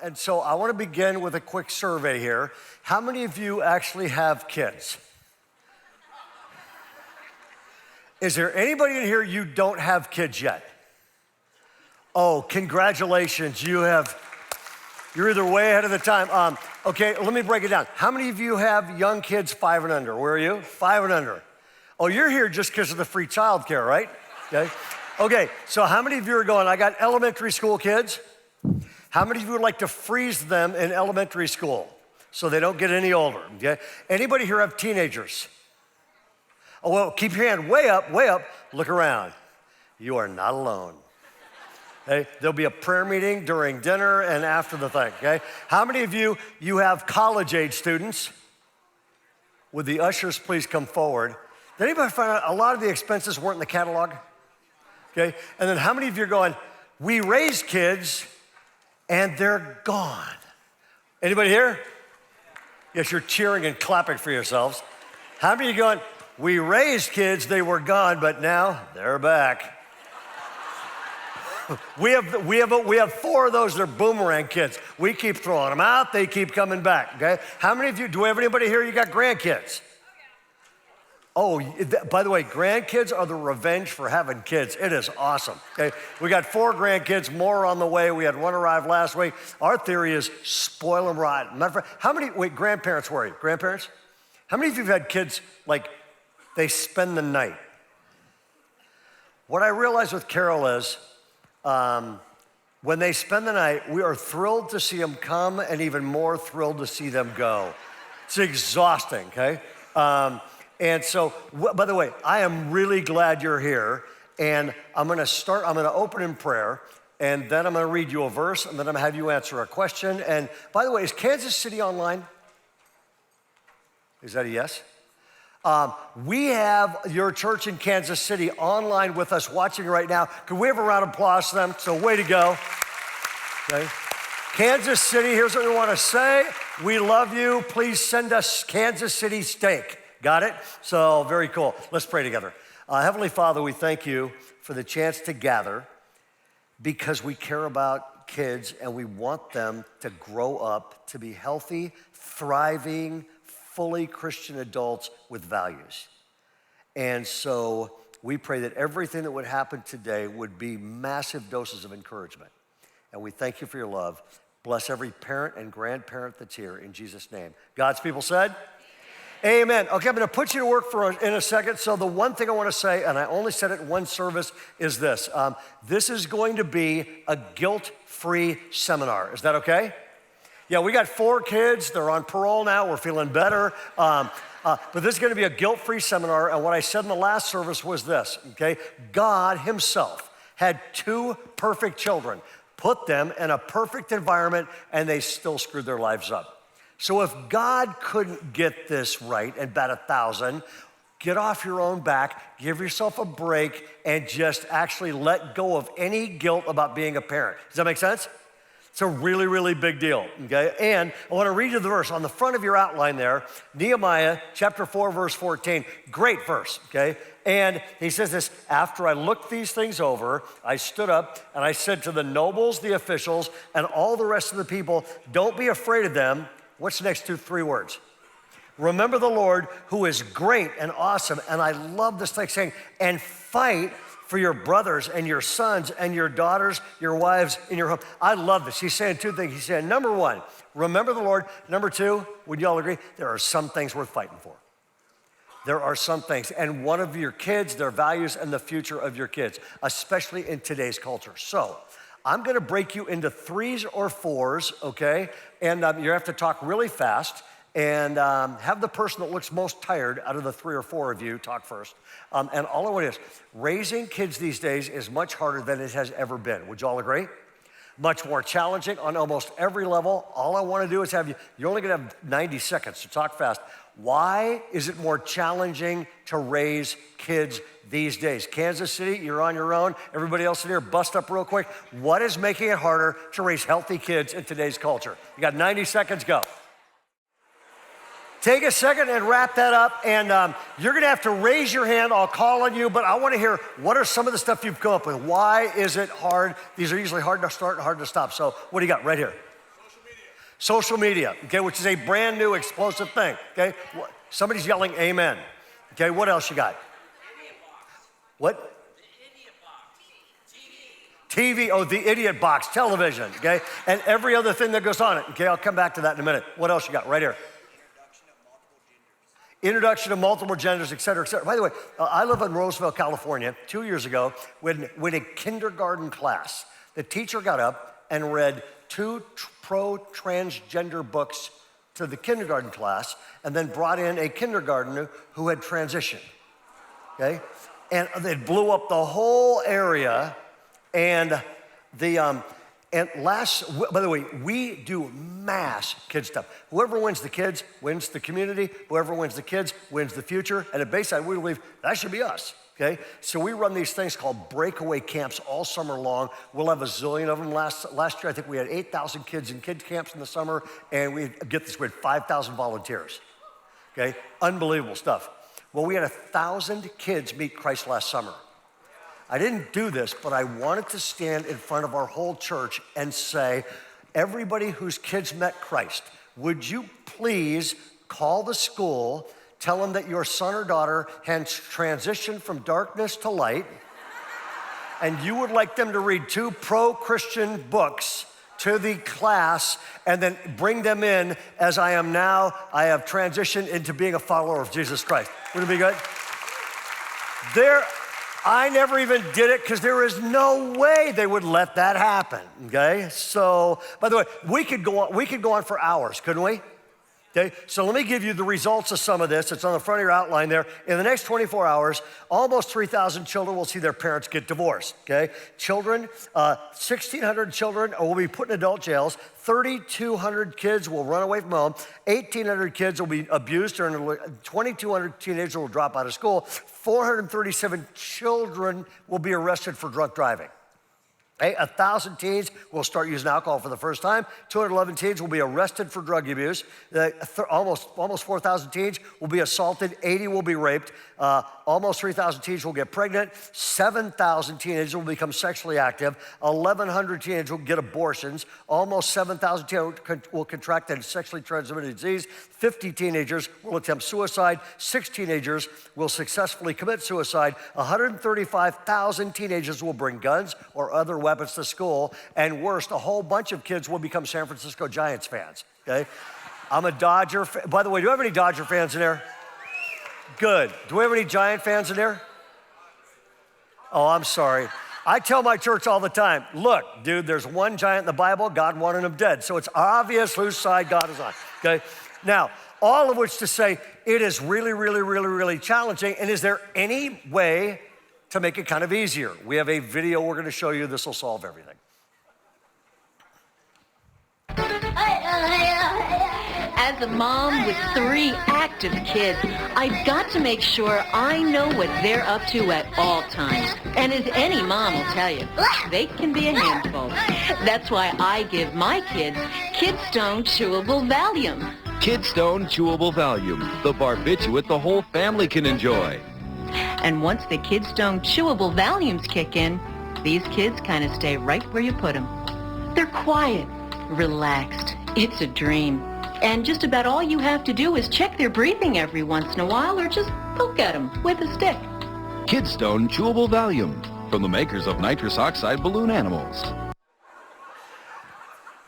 And so I want to begin with a quick survey here. How many of you actually have kids? Is there anybody in here you don't have kids yet? Oh, congratulations, you're either way ahead of the time. Okay, let me break it down. How many of you have young kids 5 and under? Where are you? 5 and under. Oh, you're here just because of the free childcare, right? Okay, so how many of you are going, I got elementary school kids? How many of you would like to freeze them in elementary school so they don't get any older, okay? Anybody here have teenagers? Oh, well, keep your hand way up, look around. You are not alone. Okay? There'll be a prayer meeting during dinner and after the thing, okay? How many of you have college-age students? Would the ushers please come forward? Did anybody find out a lot of the expenses weren't in the catalog? Okay, and then how many of you are going, we raised kids and they're gone? Anybody here? Yes, you're cheering and clapping for yourselves. How many of you going, we raised kids, they were gone, but now they're back? We have 4 of those, they're boomerang kids. We keep throwing them out, they keep coming back, okay? How many of you, do we have anybody here, you got grandkids? Oh, by the way, grandkids are the revenge for having kids. It is awesome, okay? We got 4 grandkids, more on the way. We had 1 arrive last week. Our theory is spoil them right. Matter of fact, grandparents were you? Grandparents? How many of you have had kids, like, they spend the night? What I realized with Carol is, when they spend the night, we are thrilled to see them come and even more thrilled to see them go. It's exhausting, okay? And so, by the way, I am really glad you're here, and I'm gonna open in prayer, and then I'm gonna read you a verse, and then I'm gonna have you answer a question. And by the way, is Kansas City online? Is that a yes? We have your church in Kansas City online with us watching right now. Can we have a round of applause to them? So way to go. Okay. Kansas City, here's what we wanna say. We love you. Please send us Kansas City steak. Got it? So very cool. Let's pray together. Heavenly Father, we thank you for the chance to gather because we care about kids and we want them to grow up to be healthy, thriving, fully Christian adults with values. And so we pray that everything that would happen today would be massive doses of encouragement. And we thank you for your love. Bless every parent and grandparent that's here in Jesus' name. God's people said, amen. Okay, I'm gonna put you to work in a second. So the one thing I wanna say, and I only said it in one service, is this. This is going to be a guilt-free seminar. Is that okay? Yeah, we got 4 kids. They're on parole now. We're feeling better. But this is gonna be a guilt-free seminar. And what I said in the last service was this, okay? God himself had 2 perfect children, put them in a perfect environment, and they still screwed their lives up. So if God couldn't get this right and bat 1,000, get off your own back, give yourself a break, and just actually let go of any guilt about being a parent. Does that make sense? It's a really, really big deal, okay? And I wanna read you the verse. On the front of your outline there, Nehemiah chapter 4, verse 14, great verse, okay? And he says this, after I looked these things over, I stood up and I said to the nobles, the officials, and all the rest of the people, don't be afraid of them. What's the next 3 words? Remember the Lord who is great and awesome. And I love this thing saying, and fight for your brothers and your sons and your daughters, your wives in your home. I love this. He's saying 2 things. He's saying, number 1, remember the Lord. Number 2, would you all agree? There are some things worth fighting for. There are some things. And one of your kids, their values and the future of your kids, especially in today's culture. So I'm gonna break you into 3s or 4s, okay? And you have to talk really fast and have the person that looks most tired out of the 3 or 4 of you talk first. And all I want is, raising kids these days is much harder than it has ever been. Would you all agree? Much more challenging on almost every level. All I wanna do is have you, you're only gonna have 90 seconds to talk fast. Why is it more challenging to raise kids these days? Kansas City, you're on your own. Everybody else in here, bust up real quick. What is making it harder to raise healthy kids in today's culture? You got 90 seconds, go. Take a second and wrap that up, and you're gonna have to raise your hand. I'll call on you, but I wanna hear what are some of the stuff you've come up with. Why is it hard? These are usually hard to start and hard to stop. So what do you got right here? Social media, okay, which is a brand new explosive thing, okay? Somebody's yelling amen. Okay, what else you got? What? TV, oh, the idiot box, television, okay? And every other thing that goes on it. Okay, I'll come back to that in a minute. What else you got right here? Introduction of multiple genders, et cetera, et cetera. By the way, I live in Roseville, California. 2 years ago, when a kindergarten class, the teacher got up and read 2 pro-transgender books to the kindergarten class and then brought in a kindergartner who had transitioned, okay? And it blew up the whole area. And by the way, we do mass kid stuff. Whoever wins the kids wins the community. Whoever wins the kids wins the future. And at Bayside, we believe that should be us, okay? So we run these things called breakaway camps all summer long. We'll have a zillion of them. Last year, I think we had 8,000 kids in kids camps in the summer, and we had 5,000 volunteers, okay? Unbelievable stuff. Well, we had 1,000 kids meet Christ last summer. I didn't do this, but I wanted to stand in front of our whole church and say, everybody whose kids met Christ, would you please call the school, tell them that your son or daughter has transitioned from darkness to light, and you would like them to read 2 pro-Christian books to the class, and then bring them in as I have transitioned into being a follower of Jesus Christ. Wouldn't it be good? I never even did it because there is no way they would let that happen, okay? So, by the way, we could go on for hours, couldn't we? Okay, so let me give you the results of some of this. It's on the front of your outline there. In the next 24 hours, almost 3,000 children will see their parents get divorced, okay? 1,600 children will be put in adult jails. 3,200 kids will run away from home. 1,800 kids will be abused. 2,200 teenagers will drop out of school. 437 children will be arrested for drunk driving. 1,000 teens will start using alcohol for the first time. 211 teens will be arrested for drug abuse. Almost 4,000 teens will be assaulted. 80 will be raped. Almost 3,000 teens will get pregnant. 7,000 teenagers will become sexually active. 1,100 teenagers will get abortions. Almost 7,000 teenagers will contract a sexually transmitted disease. 50 teenagers will attempt suicide. 6 teenagers will successfully commit suicide. 135,000 teenagers will bring guns or other weapons to school, and worst, a whole bunch of kids will become San Francisco Giants fans, okay? I'm a Dodger fan. By the way, do we have any Dodger fans in there? Good. Do we have any Giant fans in there? Oh, I'm sorry. I tell my church all the time, look, dude, there's one giant in the Bible, God wanted him dead. So it's obvious whose side God is on, okay? Now, all of which to say, it is really, really, really, really challenging, and is there any way to make it kind of easier? We have a video we're gonna show you. This will solve everything. As a mom with 3 active kids, I've got to make sure I know what they're up to at all times. And as any mom will tell you, they can be a handful. That's why I give my kids Kidstone chewable Valium. Kidstone chewable Valium, the barbiturate the whole family can enjoy. And once the Kidstone chewable Valiums kick in, these kids kind of stay right where you put them. They're quiet, relaxed. It's a dream. And just about all you have to do is check their breathing every once in a while or just poke at them with a stick. Kidstone chewable Valium, from the makers of nitrous oxide balloon animals.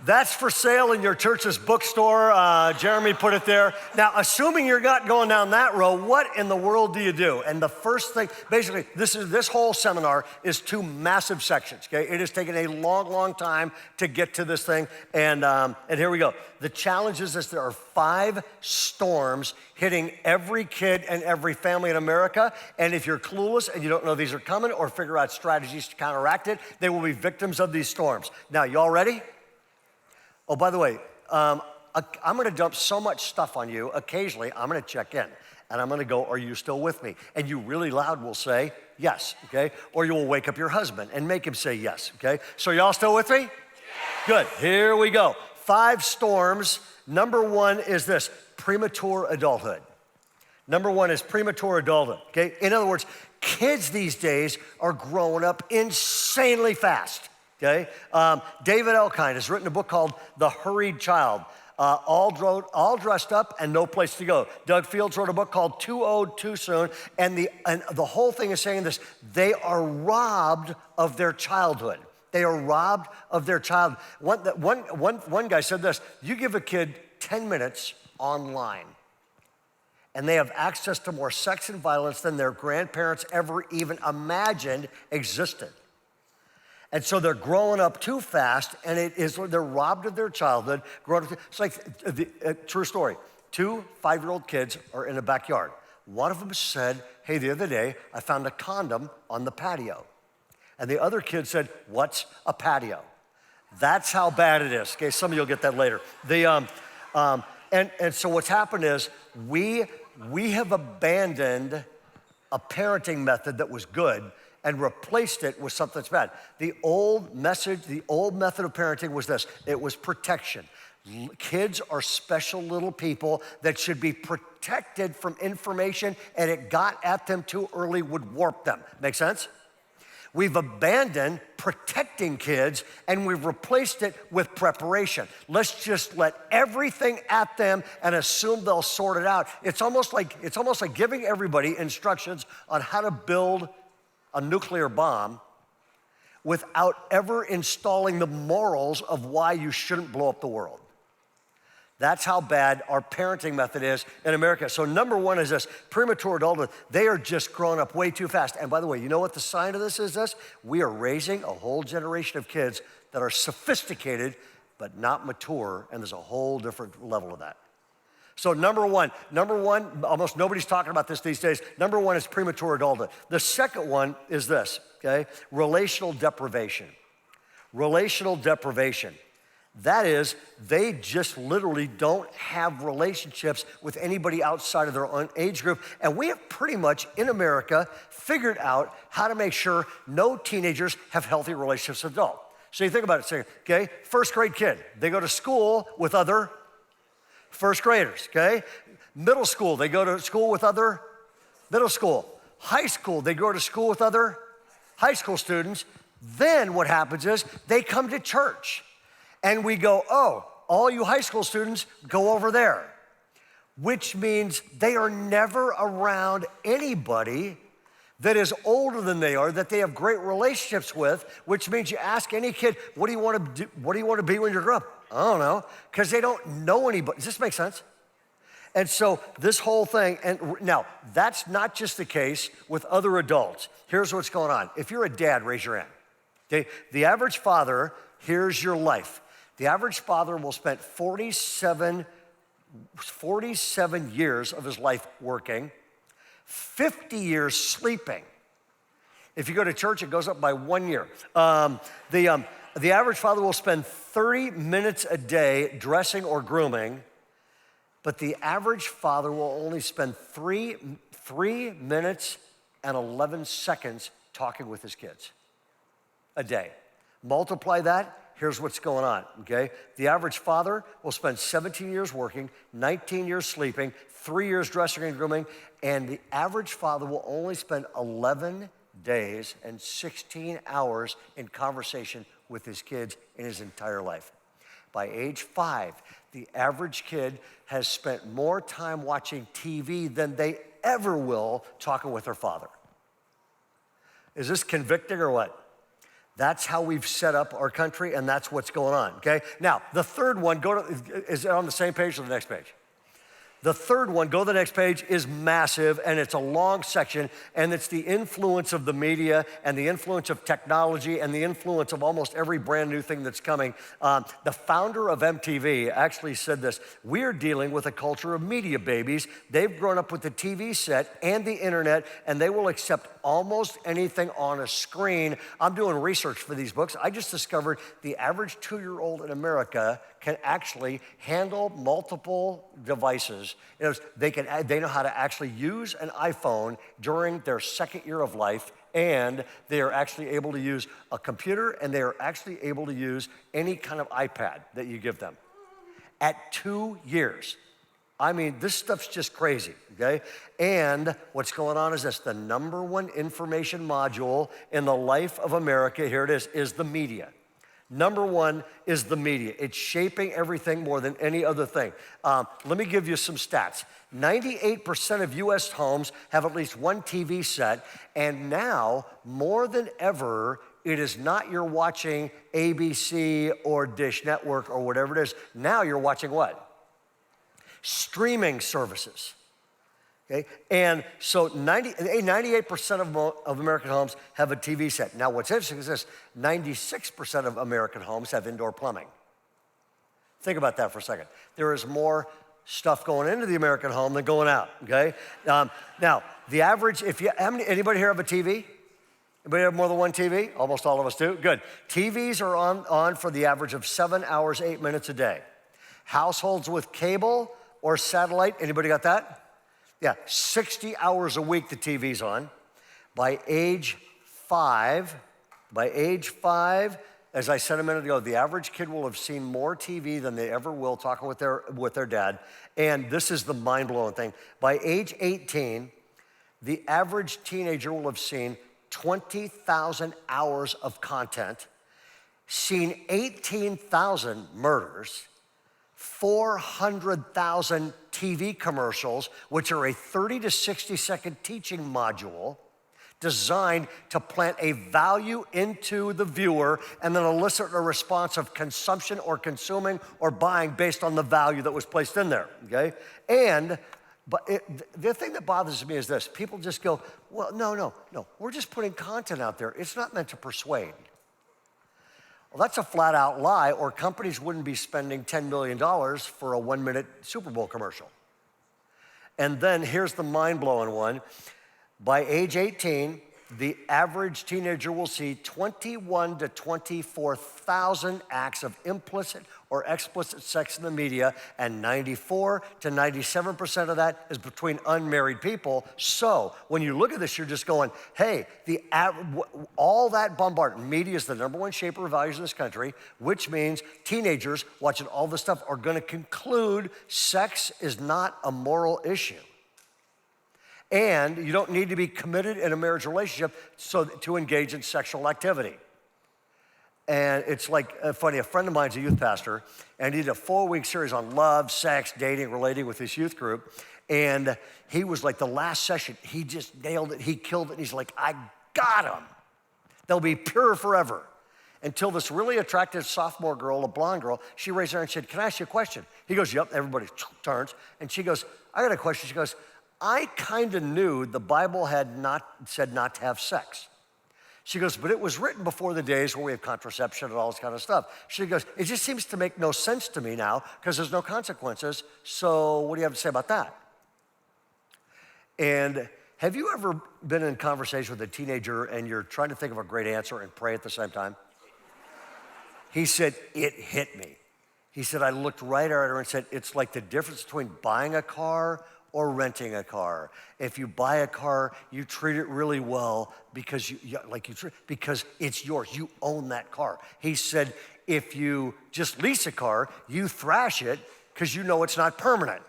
That's for sale in your church's bookstore. Jeremy put it there. Now, assuming you're not going down that road, what in the world do you do? And the first thing, basically, this whole seminar is 2 massive sections, okay? It has taken a long, long time to get to this thing, and here we go. The challenge is this: there are 5 storms hitting every kid and every family in America, and if you're clueless and you don't know these are coming or figure out strategies to counteract it, they will be victims of these storms. Now, y'all ready? Oh, by the way, I'm gonna dump so much stuff on you, occasionally I'm gonna check in and I'm gonna go, are you still with me? And you really loud will say, yes, okay? Or you will wake up your husband and make him say yes, okay? So y'all still with me? Yes. Good, here we go. 5 storms. Number 1 is this: premature adulthood. Number 1 is premature adulthood, okay? In other words, kids these days are growing up insanely fast. okay? David Elkind has written a book called The Hurried Child, all dressed up and no place to go. Doug Fields wrote a book called Too Old, Too Soon, and the whole thing is saying this: they are robbed of their childhood. They are robbed of their child. One guy said this: you give a kid 10 minutes online, and they have access to more sex and violence than their grandparents ever even imagined existed. And so they're growing up too fast, and they're robbed of their childhood. It's like a true story. 2 5-year-old kids are in a backyard. One of them said, hey, the other day, I found a condom on the patio. And the other kid said, what's a patio? That's how bad it is. Okay, some of you will get that later. And so what's happened is we have abandoned a parenting method that was good and replaced it with something that's bad. The old method of parenting was this: it was protection. Kids are special little people that should be protected from information, and it got at them too early would warp them. Make sense? We've abandoned protecting kids and we've replaced it with preparation. Let's just let everything at them and assume they'll sort it out. It's almost like giving everybody instructions on how to build a nuclear bomb without ever installing the morals of why you shouldn't blow up the world. That's how bad our parenting method is in America. So number one is this: premature adulthood. They are just growing up way too fast. And by the way, you know what the sign of this is? We are raising a whole generation of kids that are sophisticated but not mature, and there's a whole different level of that. So number one, almost nobody's talking about this these days. Number one is premature adulthood. The second one is this, okay? Relational deprivation. Relational deprivation. That is, they just literally don't have relationships with anybody outside of their own age group. And we have pretty much, in America, figured out how to make sure no teenagers have healthy relationships with adults. So you think about it, say, okay, first grade kid, they go to school with other first graders, okay? Middle school, they go to school with other middle school. High school, they go to school with other high school students. Then what happens is they come to church and we go, oh, all you high school students, go over there. Which means they are never around anybody that is older than they are, that they have great relationships with, which means you ask any kid, what do you want to do? What do you want to be when you grow up? I don't know, because they don't know anybody. Does this make sense? And so this whole thing, and now that's not just the case with other adults. Here's what's going on. If you're a dad, raise your hand. Okay? The average father, here's your life. The average father will spend 47 years of his life working, 50 years sleeping. If you go to church, it goes up by 1 year. The average father will spend 30 minutes a day dressing or grooming, but the average father will only spend 3 minutes and 11 seconds talking with his kids a day. Multiply that, here's what's going on, okay? The average father will spend 17 years working, 19 years sleeping, 3 years dressing and grooming, and the average father will only spend 11 days and 16 hours in conversation with his kids in his entire life. By age 5, the average kid has spent more time watching TV than they ever will talking with their father. Is this convicting or what? That's how we've set up our country, and that's what's going on, okay? Now, the third one, is it on the same page or the next page? The third one, go to the next page, is massive, and it's a long section, and it's the influence of the media and the influence of technology and the influence of almost every brand new thing that's coming. The founder of MTV actually said this: we're dealing with a culture of media babies. They've grown up with the TV set and the internet, and they will accept almost anything on a screen. I'm doing research for these books. I just discovered the average 2-year-old in America can actually handle multiple devices. They know how to actually use an iPhone during their second year of life, and they are actually able to use a computer, and they are actually able to use any kind of iPad that you give them. At 2 years. I mean, this stuff's just crazy, okay? And what's going on is this: the number one information module in the life of America, here it is the media. Number one is the media. It's shaping everything more than any other thing. Let me give you some stats. 98% of US homes have at least one TV set, and now, more than ever, it is not you're watching ABC or Dish Network or whatever it is. Now you're watching what? Streaming services. Okay? And so 98% of American homes have a TV set. Now what's interesting is this, 96% of American homes have indoor plumbing. Think about that for a second. There is more stuff going into the American home than going out, okay? Now, the average, anybody here have a TV? Anybody have more than one TV? Almost all of us do, good. TVs are on for the average of 7 hours, 8 minutes a day. Households with cable or satellite, anybody got that? Yeah, 60 hours a week the TV's on. By age five, as I said a minute ago, the average kid will have seen more TV than they ever will talking with their dad. And this is the mind-blowing thing. By age 18, the average teenager will have seen 20,000 hours of content, seen 18,000 murders, 400,000 TV commercials, which are a 30 to 60 second teaching module designed to plant a value into the viewer and then elicit a response of consumption or consuming or buying based on the value that was placed in there, okay? But the thing that bothers me is this. People just go, well, no, we're just putting content out there. It's not meant to persuade. Well, that's a flat out lie, or companies wouldn't be spending $10 million for a 1 minute Super Bowl commercial. And then here's the mind-blowing one. By age 18, the average teenager will see 21 to 24,000 acts of implicit or explicit sex in the media, and 94 to 97% of that is between unmarried people. So when you look at this, you're just going, hey, all that bombardment, media is the number one shaper of values in this country, which means teenagers watching all this stuff are gonna conclude sex is not a moral issue. And you don't need to be committed in a marriage relationship to engage in sexual activity. And it's like, funny, a friend of mine's a youth pastor, and he did a 4-week series on love, sex, dating, relating with his youth group. And he was like, the last session, he just nailed it, he killed it, and he's like, I got him. They'll be pure forever. Until this really attractive sophomore girl, a blonde girl, she raised her hand and said, can I ask you a question? He goes, yep, everybody turns. And she goes, I got a question. She goes, I kind of knew the Bible had said not to have sex. She goes, but it was written before the days where we have contraception and all this kind of stuff. She goes, it just seems to make no sense to me now because there's no consequences. So what do you have to say about that? And have you ever been in conversation with a teenager and you're trying to think of a great answer and pray at the same time? He said, it hit me. He said, I looked right at her and said, it's like the difference between buying a car or renting a car. If you buy a car, you treat it really well because because it's yours. You own that car. He said, if you just lease a car, you thrash it because you know it's not permanent.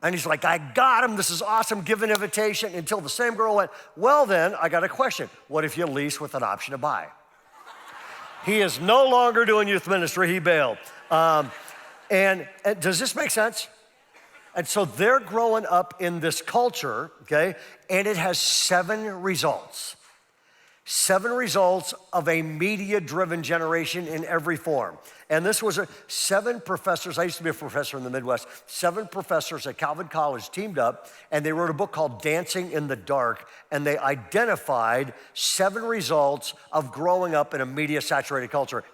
And he's like, I got him. This is awesome. Give an invitation. Until the same girl went, well then, I got a question. What if you lease with an option to buy? He is no longer doing youth ministry. He bailed. And does this make sense? And so they're growing up in this culture, okay? And it has 7 results. 7 results of a media-driven generation in every form. And this was 7 professors, I used to be a professor in the Midwest, 7 professors at Calvin College teamed up, and they wrote a book called Dancing in the Dark, and they identified 7 results of growing up in a media-saturated culture.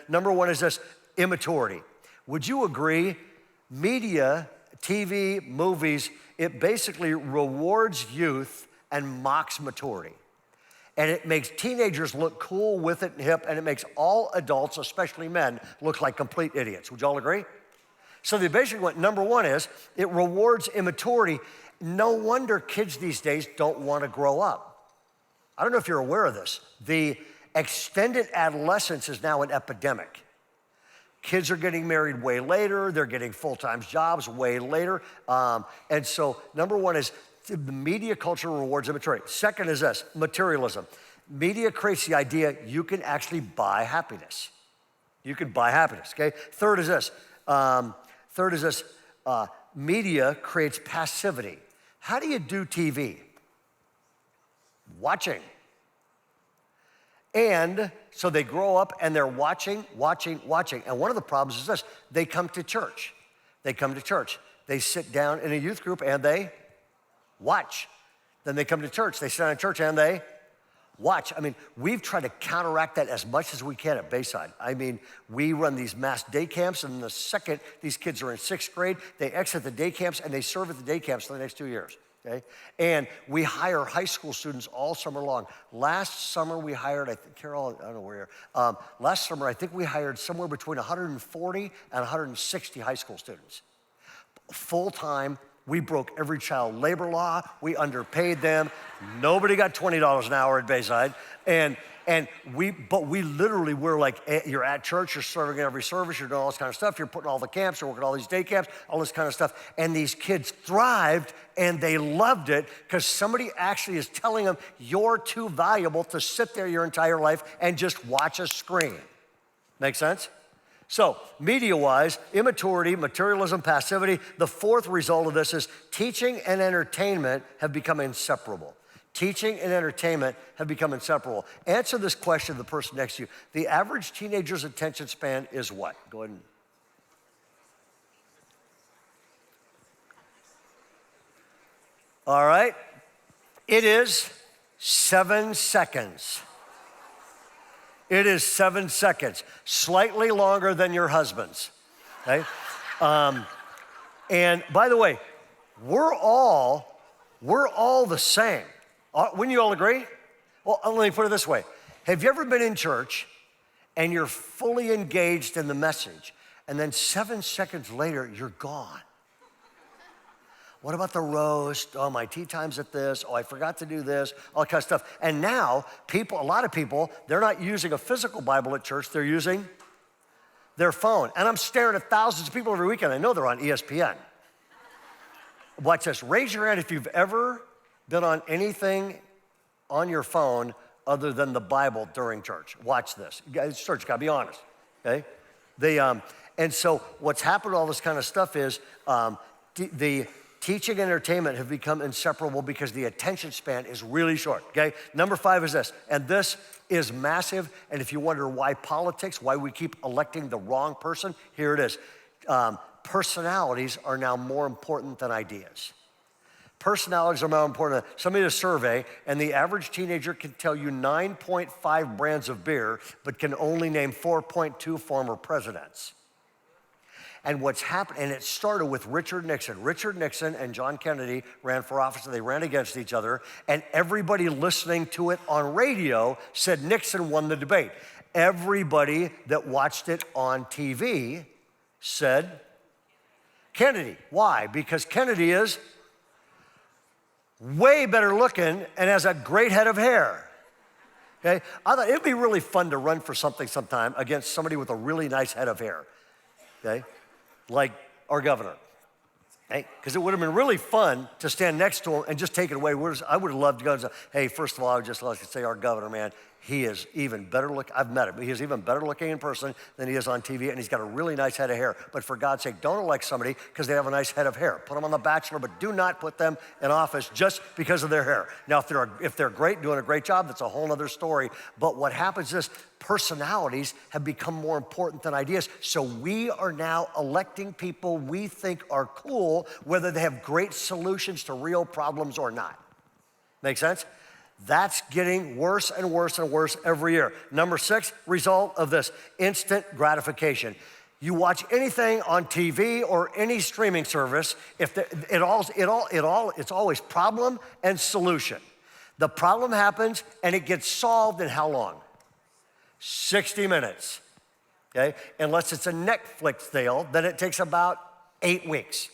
Number 1 is this, immaturity. Would you agree? Media, TV, movies, it basically rewards youth and mocks maturity. And it makes teenagers look cool with it and hip, and it makes all adults, especially men, look like complete idiots. Would you all agree? So they basically went, number 1 is, it rewards immaturity. No wonder kids these days don't want to grow up. I don't know if you're aware of this. The extended adolescence is now an epidemic. Kids are getting married way later. They're getting full-time jobs way later. And so number 1 is the media culture rewards immaturity. Second is this, materialism. Media creates the idea you can actually buy happiness. You can buy happiness, okay? Third is this. Media creates passivity. How do you do TV? Watching. And so they grow up and they're watching. And one of the problems is this. They come to church. They sit down in a youth group and they watch. Then they come to church. They sit down in church and they watch. I mean, we've tried to counteract that as much as we can at Bayside. I mean, we run these mass day camps, and the second these kids are in 6th grade, they exit the day camps and they serve at the day camps for the next 2 years, okay? And we hire high school students all summer long. Last summer we hired, I think, Carol, I don't know where you're, last summer I think we hired somewhere between 140 and 160 high school students. Full-time. We broke every child labor law. We underpaid them. Nobody got $20 an hour at Bayside. But we literally were like, you're at church, you're serving every service, you're doing all this kind of stuff, you're putting all the camps, you're working all these day camps, all this kind of stuff. And these kids thrived and they loved it because somebody actually is telling them, you're too valuable to sit there your entire life and just watch a screen. Make sense? So, media-wise, immaturity, materialism, passivity. The fourth result of this is teaching and entertainment have become inseparable. Teaching and entertainment have become inseparable. Answer this question to the person next to you. The average teenager's attention span is what? Go ahead and. All right. It is 7 seconds. It is 7 seconds, slightly longer than your husband's, okay? And by the way, we're all the same. Wouldn't you all agree? Well, let me put it this way. Have you ever been in church and you're fully engaged in the message, and then 7 seconds later, you're gone? What about the roast? Oh, my tea time's at this. Oh, I forgot to do this, all that kind of stuff. And now, a lot of people, they're not using a physical Bible at church, they're using their phone. And I'm staring at thousands of people every weekend. I know they're on ESPN. Watch this. Raise your hand if you've ever been on anything on your phone other than the Bible during church. Watch this. It's church, gotta be honest, okay? And so what's happened to all this kind of stuff is the teaching and entertainment have become inseparable because the attention span is really short, okay? Number 5 is this, and this is massive, and if you wonder why politics, why we keep electing the wrong person, here it is. Personalities are now more important than ideas. Personalities are more important. Somebody did a survey, and the average teenager can tell you 9.5 brands of beer, but can only name 4.2 former presidents. And what's happened, and it started with Richard Nixon. Richard Nixon and John Kennedy ran for office, and they ran against each other, and everybody listening to it on radio said Nixon won the debate. Everybody that watched it on TV said Kennedy. Why? Because Kennedy is way better looking and has a great head of hair. Okay? I thought it'd be really fun to run for something sometime against somebody with a really nice head of hair. Okay? Like our governor, okay? Because it would have been really fun to stand next to him and just take it away. I would have loved to go and say, hey, first of all, I would just like to say our governor, man, he is even better looking. I've met him, but he is even better looking in person than he is on TV, and he's got a really nice head of hair. But for God's sake, don't elect somebody because they have a nice head of hair. Put them on The Bachelor, but do not put them in office just because of their hair. Now, if they're great, doing a great job, that's a whole other story. But what happens is personalities have become more important than ideas. So we are now electing people we think are cool, whether they have great solutions to real problems or not. Make sense? That's getting worse and worse and worse every year. Number 6, result of this, instant gratification. You watch anything on TV or any streaming service, it's always problem and solution. The problem happens and it gets solved in how long? 60 minutes, okay? Unless it's a Netflix deal, then it takes about 8 weeks.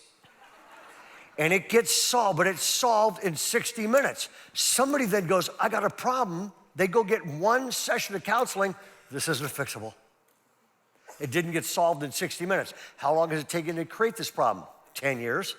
And it gets solved, but it's solved in 60 minutes. Somebody then goes, I got a problem. They go get one session of counseling. This isn't fixable. It didn't get solved in 60 minutes. How long has it taken to create this problem? 10 years.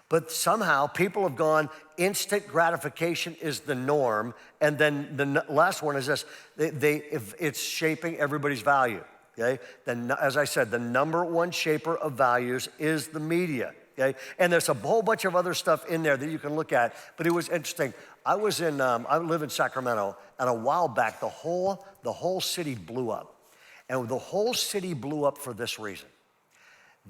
But somehow people have gone, instant gratification is the norm. And then the last one is this, if it's shaping everybody's value, okay? Then, as I said, the number one shaper of values is the media, okay? And there's a whole bunch of other stuff in there that you can look at, but it was interesting. I live in Sacramento, and a while back, the whole city blew up. And the whole city blew up for this reason.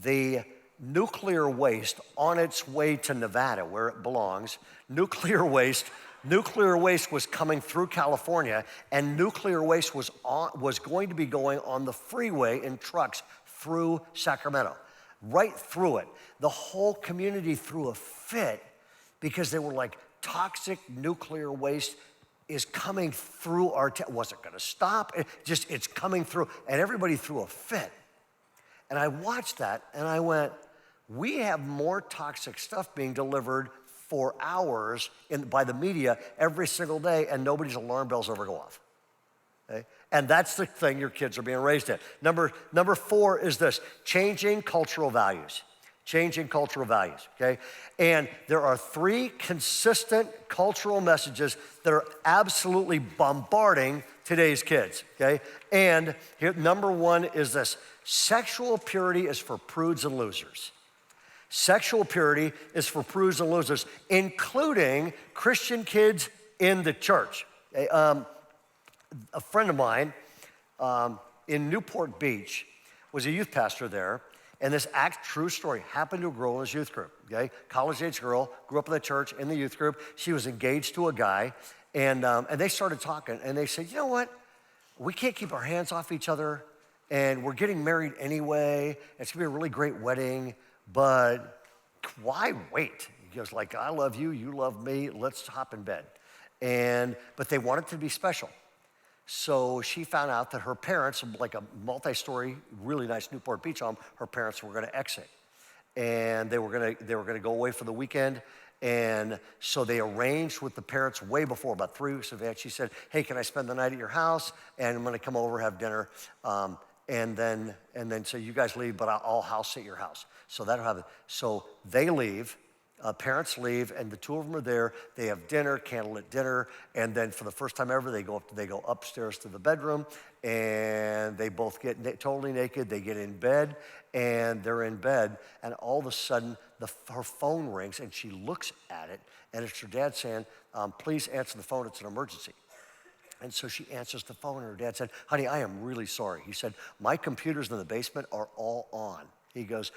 The nuclear waste on its way to Nevada, where it belongs, nuclear waste was coming through California, and nuclear waste was going to be going on the freeway in trucks through Sacramento, right through it. The whole community threw a fit because they were like, toxic nuclear waste is coming through our town. Was it gonna stop? It's coming through, and everybody threw a fit. And I watched that, and I went, we have more toxic stuff being delivered for hours by the media every single day, and nobody's alarm bells ever go off. Okay? And that's the thing your kids are being raised in. Number 4 is this, changing cultural values. Changing cultural values, okay? And there are 3 consistent cultural messages that are absolutely bombarding today's kids, okay? And here, number 1 is this, sexual purity is for prudes and losers. Sexual purity is for prudes and losers, including Christian kids in the church. Okay? A friend of mine in Newport Beach was a youth pastor there, and this true story happened to a girl in his youth group, okay? College-age girl, grew up in the church, in the youth group. She was engaged to a guy, and they started talking, and they said, you know what? We can't keep our hands off each other, and we're getting married anyway. It's gonna be a really great wedding, but why wait? He goes like, I love you, you love me, let's hop in bed. But they wanted to be special. So she found out that her parents, like a multi-story, really nice Newport Beach home, her parents were gonna exit. And they were gonna go away for the weekend. And so they arranged with the parents way before, about 3 weeks in advance. She said, hey, can I spend the night at your house? And I'm gonna come over, have dinner. And then so you guys leave, but I'll house sit your house. So that'll happen. So they leave. Parents leave, and the 2 of them are there. They have dinner, candlelit dinner, and then for the first time ever, they go upstairs to the bedroom, and they both get totally naked. They get in bed, and they're in bed, and all of a sudden, her phone rings, and she looks at it, and it's her dad saying, please answer the phone, it's an emergency. And so she answers the phone, and her dad said, honey, I am really sorry. He said, my computers in the basement are all on. He goes,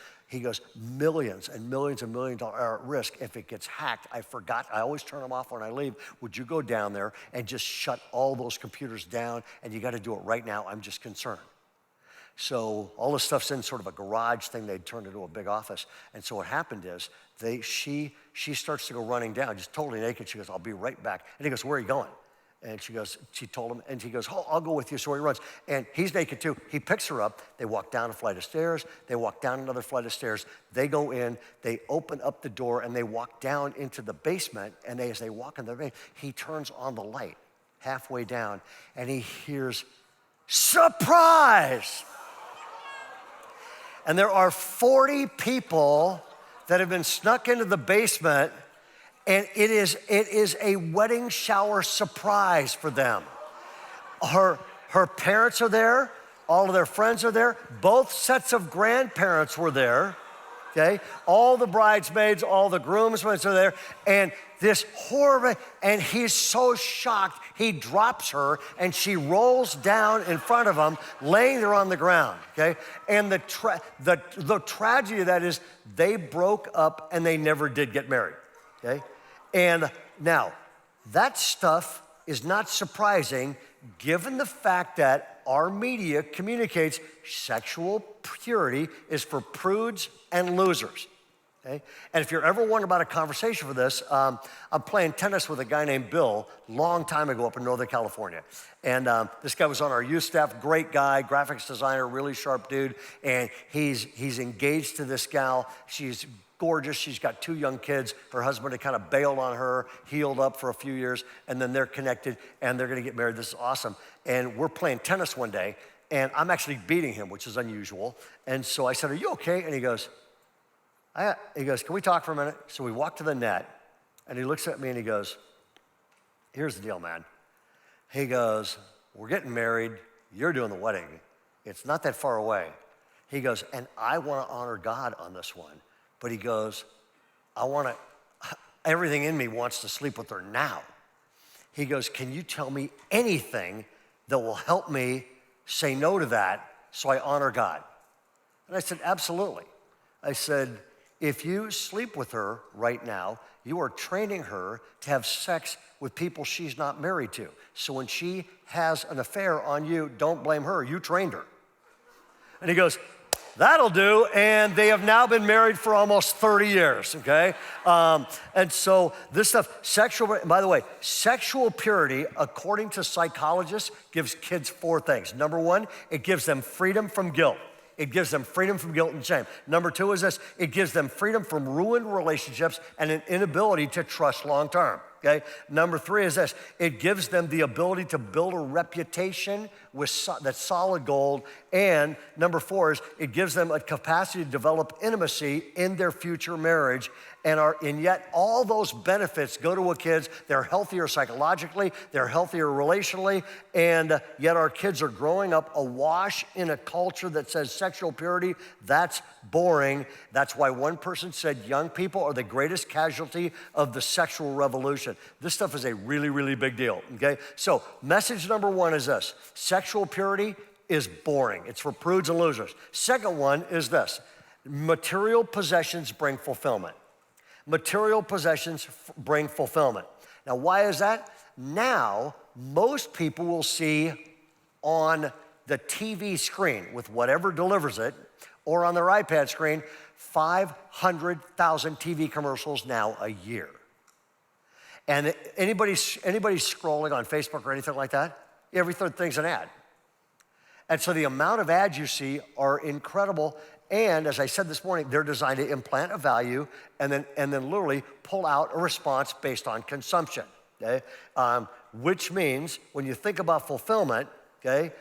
millions and millions and millions are at risk. If it gets hacked, I forgot, I always turn them off when I leave. Would you go down there and just shut all those computers down? And you gotta do it right now, I'm just concerned. So all this stuff's in sort of a garage thing. They'd turned into a big office. And so what happened is, she starts to go running down, just totally naked. She goes, I'll be right back. And he goes, where are you going? And she told him, and he goes, oh, I'll go with you. So he runs, and he's naked too. He picks her up. They walk down a flight of stairs. They walk down another flight of stairs. They go in, they open up the door, and they walk down into the basement. And as they walk in the basement, he turns on the light halfway down, and he hears, surprise! And there are 40 people that have been snuck into the basement, and it is a wedding shower surprise for them. Her parents are there, all of their friends are there, both sets of grandparents were there, okay? All the bridesmaids, all the groomsmen are there, and this horrible, and he's so shocked, he drops her, and she rolls down in front of him, laying there on the ground, okay? And the tragedy of that is they broke up and they never did get married, okay? And now, that stuff is not surprising given the fact that our media communicates sexual purity is for prudes and losers, okay? And if you're ever wondering about a conversation for this, I'm playing tennis with a guy named Bill long time ago up in Northern California. And this guy was on our youth staff, great guy, graphics designer, really sharp dude, and he's engaged to this gal. She's gorgeous. She's got 2 young kids. Her husband had kind of bailed on her, healed up for a few years, and then they're connected, and they're gonna get married. This is awesome. And we're playing tennis one day, and I'm actually beating him, which is unusual. And so I said, are you okay? And he goes, He goes, can we talk for a minute? So we walk to the net, and he looks at me and he goes, here's the deal, man. He goes, we're getting married. You're doing the wedding. It's not that far away. He goes, and I want to honor God on this one. But he goes, everything in me wants to sleep with her now. He goes, can you tell me anything that will help me say no to that so I honor God? And I said, absolutely. I said, if you sleep with her right now, you are training her to have sex with people she's not married to. So when she has an affair on you, don't blame her. You trained her. And he goes, that'll do. And they have now been married for almost 30 years, okay? And so this stuff, by the way, sexual purity, according to psychologists, gives kids 4 things. Number 1, it gives them freedom from guilt. It gives them freedom from guilt and shame. Number 2 is this, it gives them freedom from ruined relationships and an inability to trust long term, okay? Number 3 is this, it gives them the ability to build a reputation that's solid gold. And number 4 is it gives them a capacity to develop intimacy in their future marriage. And yet all those benefits go to a kids. They're healthier psychologically, they're healthier relationally, and yet our kids are growing up awash in a culture that says sexual purity, that's boring. That's why one person said young people are the greatest casualty of the sexual revolution. This stuff is a really, really big deal, okay? So message number 1 is this, sexual purity is boring. It's for prudes and losers. Second one is this, material possessions bring fulfillment. Material possessions bring fulfillment. Now, why is that? Now, most people will see on the TV screen with whatever delivers it, or on their iPad screen, 500,000 TV commercials now a year. And anybody scrolling on Facebook or anything like that, every third thing's an ad. And so the amount of ads you see are incredible. And as I said this morning, they're designed to implant a value and then literally pull out a response based on consumption, okay? Which means when you think about fulfillment, okay,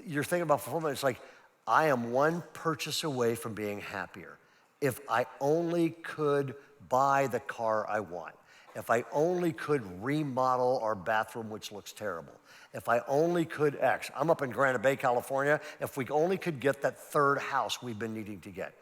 you're thinking about fulfillment, it's like, I am one purchase away from being happier. If I only could buy the car I want. If I only could remodel our bathroom, which looks terrible. If I only could X. I'm up in Granite Bay, California. If we only could get that 3rd house we've been needing to get,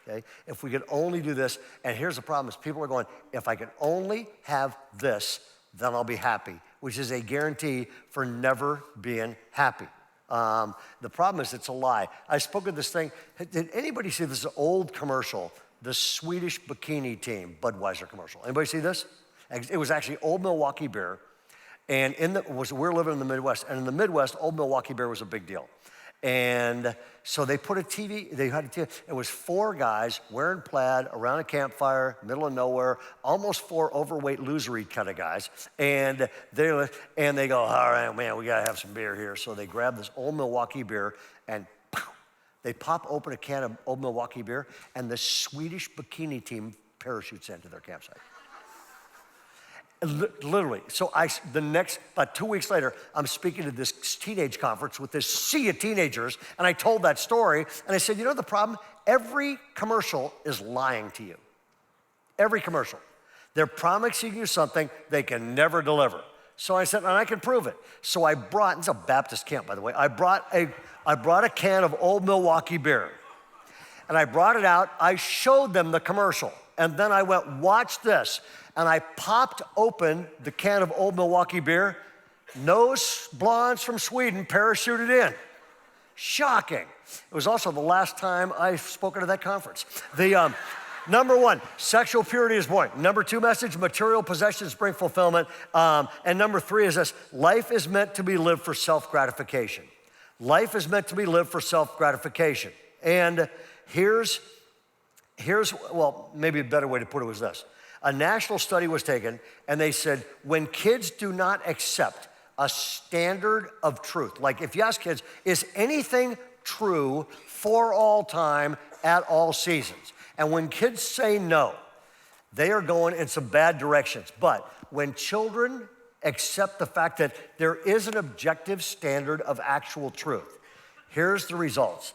okay? If we could only do this, and here's the problem is people are going, if I could only have this, then I'll be happy, which is a guarantee for never being happy. The problem is it's a lie. I spoke of this thing. Did anybody see this old commercial, the Swedish bikini team, Budweiser commercial? Anybody see this? It was actually Old Milwaukee beer. And we're living in the Midwest, and in the Midwest, Old Milwaukee beer was a big deal. And so they put they had a TV, it was 4 guys wearing plaid around a campfire, middle of nowhere, almost 4 overweight losery kind of guys. And they go, all right, man, we gotta have some beer here. So they grab this Old Milwaukee beer and they pop open a can of Old Milwaukee beer, and the Swedish bikini team parachutes into their campsite. Literally. So about 2 weeks later, I'm speaking to this teenage conference with this sea of teenagers, and I told that story, and I said, you know the problem? Every commercial is lying to you. Every commercial. They're promising you something they can never deliver. So I said, and I can prove it. So I brought, it's a Baptist camp, by the way, I brought a can of Old Milwaukee beer, and I brought it out, I showed them the commercial, and then I went, watch this. And I popped open the can of Old Milwaukee beer. No blondes from Sweden parachuted in. Shocking. It was also the last time I've spoken at that conference. Number 1, sexual purity is boring. Number 2 message, material possessions bring fulfillment. And number 3 is this, life is meant to be lived for self-gratification. Life is meant to be lived for self-gratification. And here's, well, maybe a better way to put it was this. A national study was taken, and they said, when kids do not accept a standard of truth, like if you ask kids, is anything true for all time at all seasons? And when kids say no, they are going in some bad directions. But when children accept the fact that there is an objective standard of actual truth, here's the results.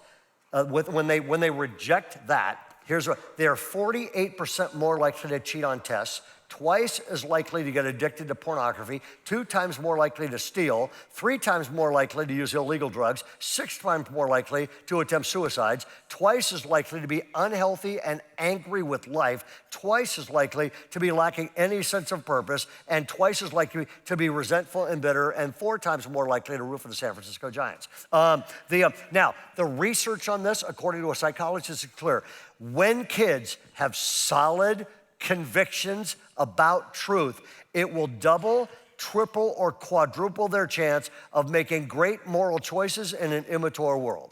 When they reject that, Here's what, they are 48% more likely to cheat on tests, twice as likely to get addicted to pornography, 2 times more likely to steal, 3 times more likely to use illegal drugs, 6 times more likely to attempt suicides, twice as likely to be unhealthy and angry with life, twice as likely to be lacking any sense of purpose, and twice as likely to be resentful and bitter, and 4 times more likely to root for the San Francisco Giants. Now, the research on this, according to a psychologist, is clear. When kids have solid convictions about truth, it will double, triple, or quadruple their chance of making great moral choices in an immature world.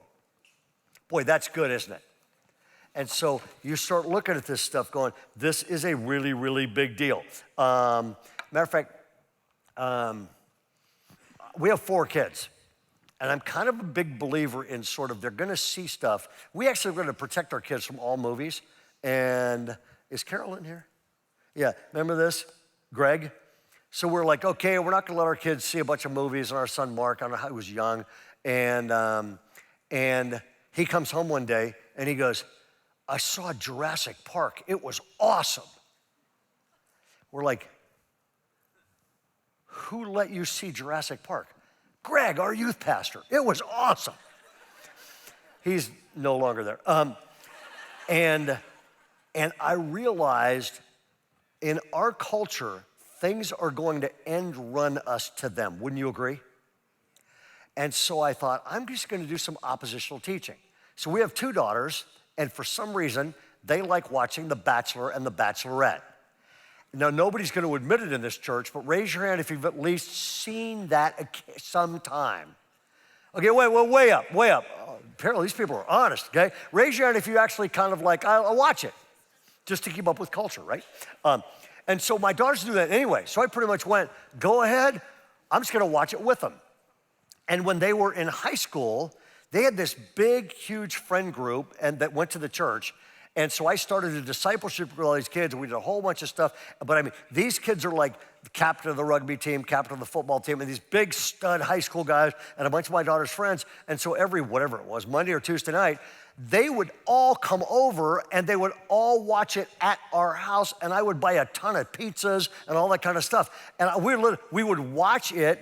Boy, that's good, isn't it? And so you start looking at this stuff going, this is a really, really big deal. Matter of fact, we have 4 kids. And I'm kind of a big believer in sort of, they're gonna see stuff. We actually are gonna protect our kids from all movies. And is Carol in here? Yeah, remember this? Greg? So we're like, okay, we're not gonna let our kids see a bunch of movies. And our son Mark, I don't know how he was young. And he comes home one day and he goes, I saw Jurassic Park. It was awesome. We're like, who let you see Jurassic Park? Greg, our youth pastor. It was awesome. He's no longer there. And I realized in our culture, things are going to end run us to them. Wouldn't you agree? And so I thought, I'm just going to do some oppositional teaching. So we have 2 daughters, and for some reason, they like watching The Bachelor and The Bachelorette. Now, nobody's going to admit it in this church, but raise your hand if you've at least seen that sometime. Okay, way up. Apparently, these people are honest, okay? Raise your hand if you actually kind of like, I'll watch it, just to keep up with culture, right? And so my daughters do that anyway. So I pretty much went, go ahead, I'm just gonna watch it with them. And when they were in high school, they had this big, huge friend group and that went to the church. And so I started a discipleship with all these kids, and we did a whole bunch of stuff. But I mean, these kids are like the captain of the rugby team, captain of the football team, and these big stud high school guys, and a bunch of my daughter's friends. And so every, whatever it was, Monday or Tuesday night, they would all come over and they would all watch it at our house, and I would buy a ton of pizzas and all that kind of stuff. And we would watch it,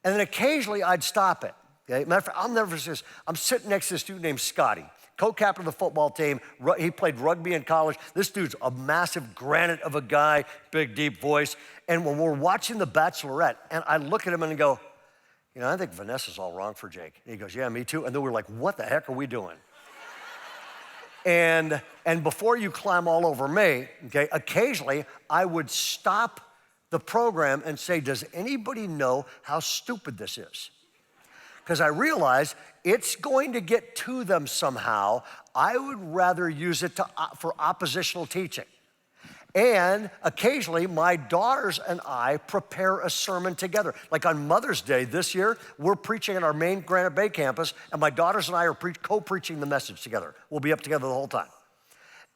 and then occasionally I'd stop it. Okay? Matter of fact, I'll never forget this. I'm sitting next to this dude named Scotty, co-captain of the football team. He played rugby in college. This dude's a massive granite of a guy, big, deep voice. And when we're watching The Bachelorette, and I look at him and I go, you know, I think Vanessa's all wrong for Jake. And he goes, yeah, me too. And then we're like, what the heck are we doing? And before you climb all over me, okay, occasionally I would stop the program and say, does anybody know how stupid this is? Because I realize it's going to get to them somehow. I would rather use it for oppositional teaching. And occasionally, my daughters and I prepare a sermon together. Like on Mother's Day this year, we're preaching at our main Granite Bay campus, and my daughters and I are co-preaching the message together. We'll be up together the whole time.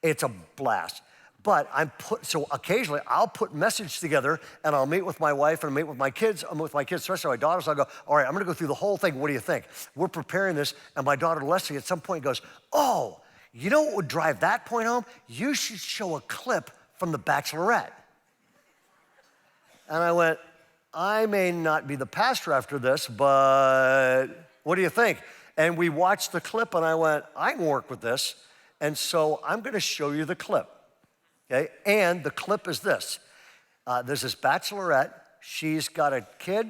It's a blast. But so occasionally I'll put message together, and I'll meet with my wife and meet with my kids. I'm with my kids, especially my daughters. I'll go, all right, I'm gonna go through the whole thing. What do you think? We're preparing this, and my daughter Leslie at some point goes, oh, you know what would drive that point home? You should show a clip from The Bachelorette. And I went, I may not be the pastor after this, but what do you think? And we watched the clip, and I went, I can work with this. And so I'm gonna show you the clip. Okay, and the clip is this. There's this bachelorette. She's got a kid,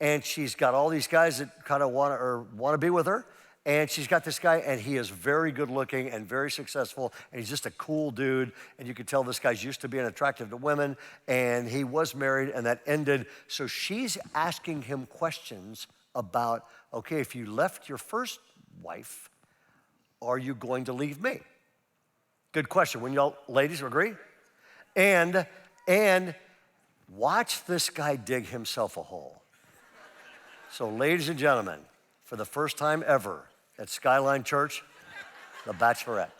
and she's got all these guys that kind of want to be with her. And she's got this guy, and he is very good looking and very successful, and he's just a cool dude. And you can tell this guy's used to being attractive to women, and he was married, and that ended. So she's asking him questions about, okay, if you left your first wife, are you going to leave me? Good question. When y'all ladies agree? And watch this guy dig himself a hole. So ladies and gentlemen, for the first time ever at Skyline Church, The Bachelorette.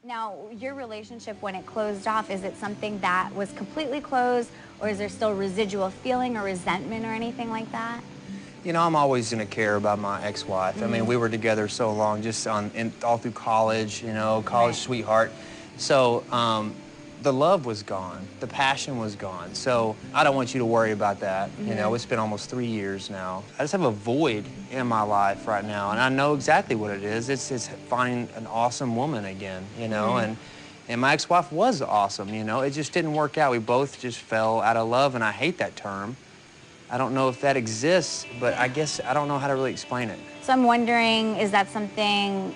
Now, your relationship, when it closed off, is it something that was completely closed, or is there still residual feeling or resentment or anything like that? You know, I'm always gonna care about my ex-wife. I mean, we were together so long, just all through college, you know, college sweetheart. So the love was gone, the passion was gone. So I don't want you to worry about that. You know, it's been almost 3 years now. I just have a void in my life right now, and I know exactly what it is. It's finding an awesome woman again, you know, and my ex-wife was awesome, you know. It just didn't work out. We both just fell out of love, and I hate that term. I don't know if that exists, but I guess I don't know how to really explain it. So I'm wondering, is that something,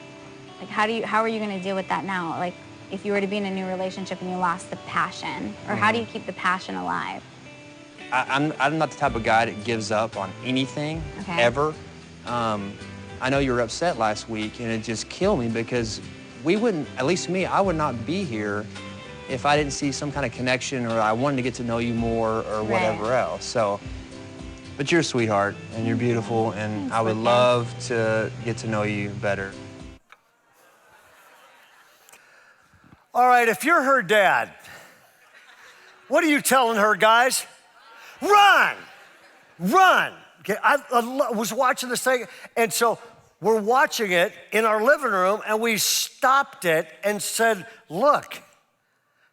like how are you gonna deal with that now? Like if you were to be in a new relationship and you lost the passion, or how do you keep the passion alive? I'm not the type of guy that gives up on anything, ever. I know you were upset last week, and it just killed me because we wouldn't, at least me, I would not be here if I didn't see some kind of connection or I wanted to get to know you more or whatever else. So, but you're a sweetheart and you're beautiful, and I would love to get to know you better. All right, if you're her dad, what are you telling her, guys? Run! Run! Okay, I was watching this thing, and so we're watching it in our living room, and we stopped it and said, look,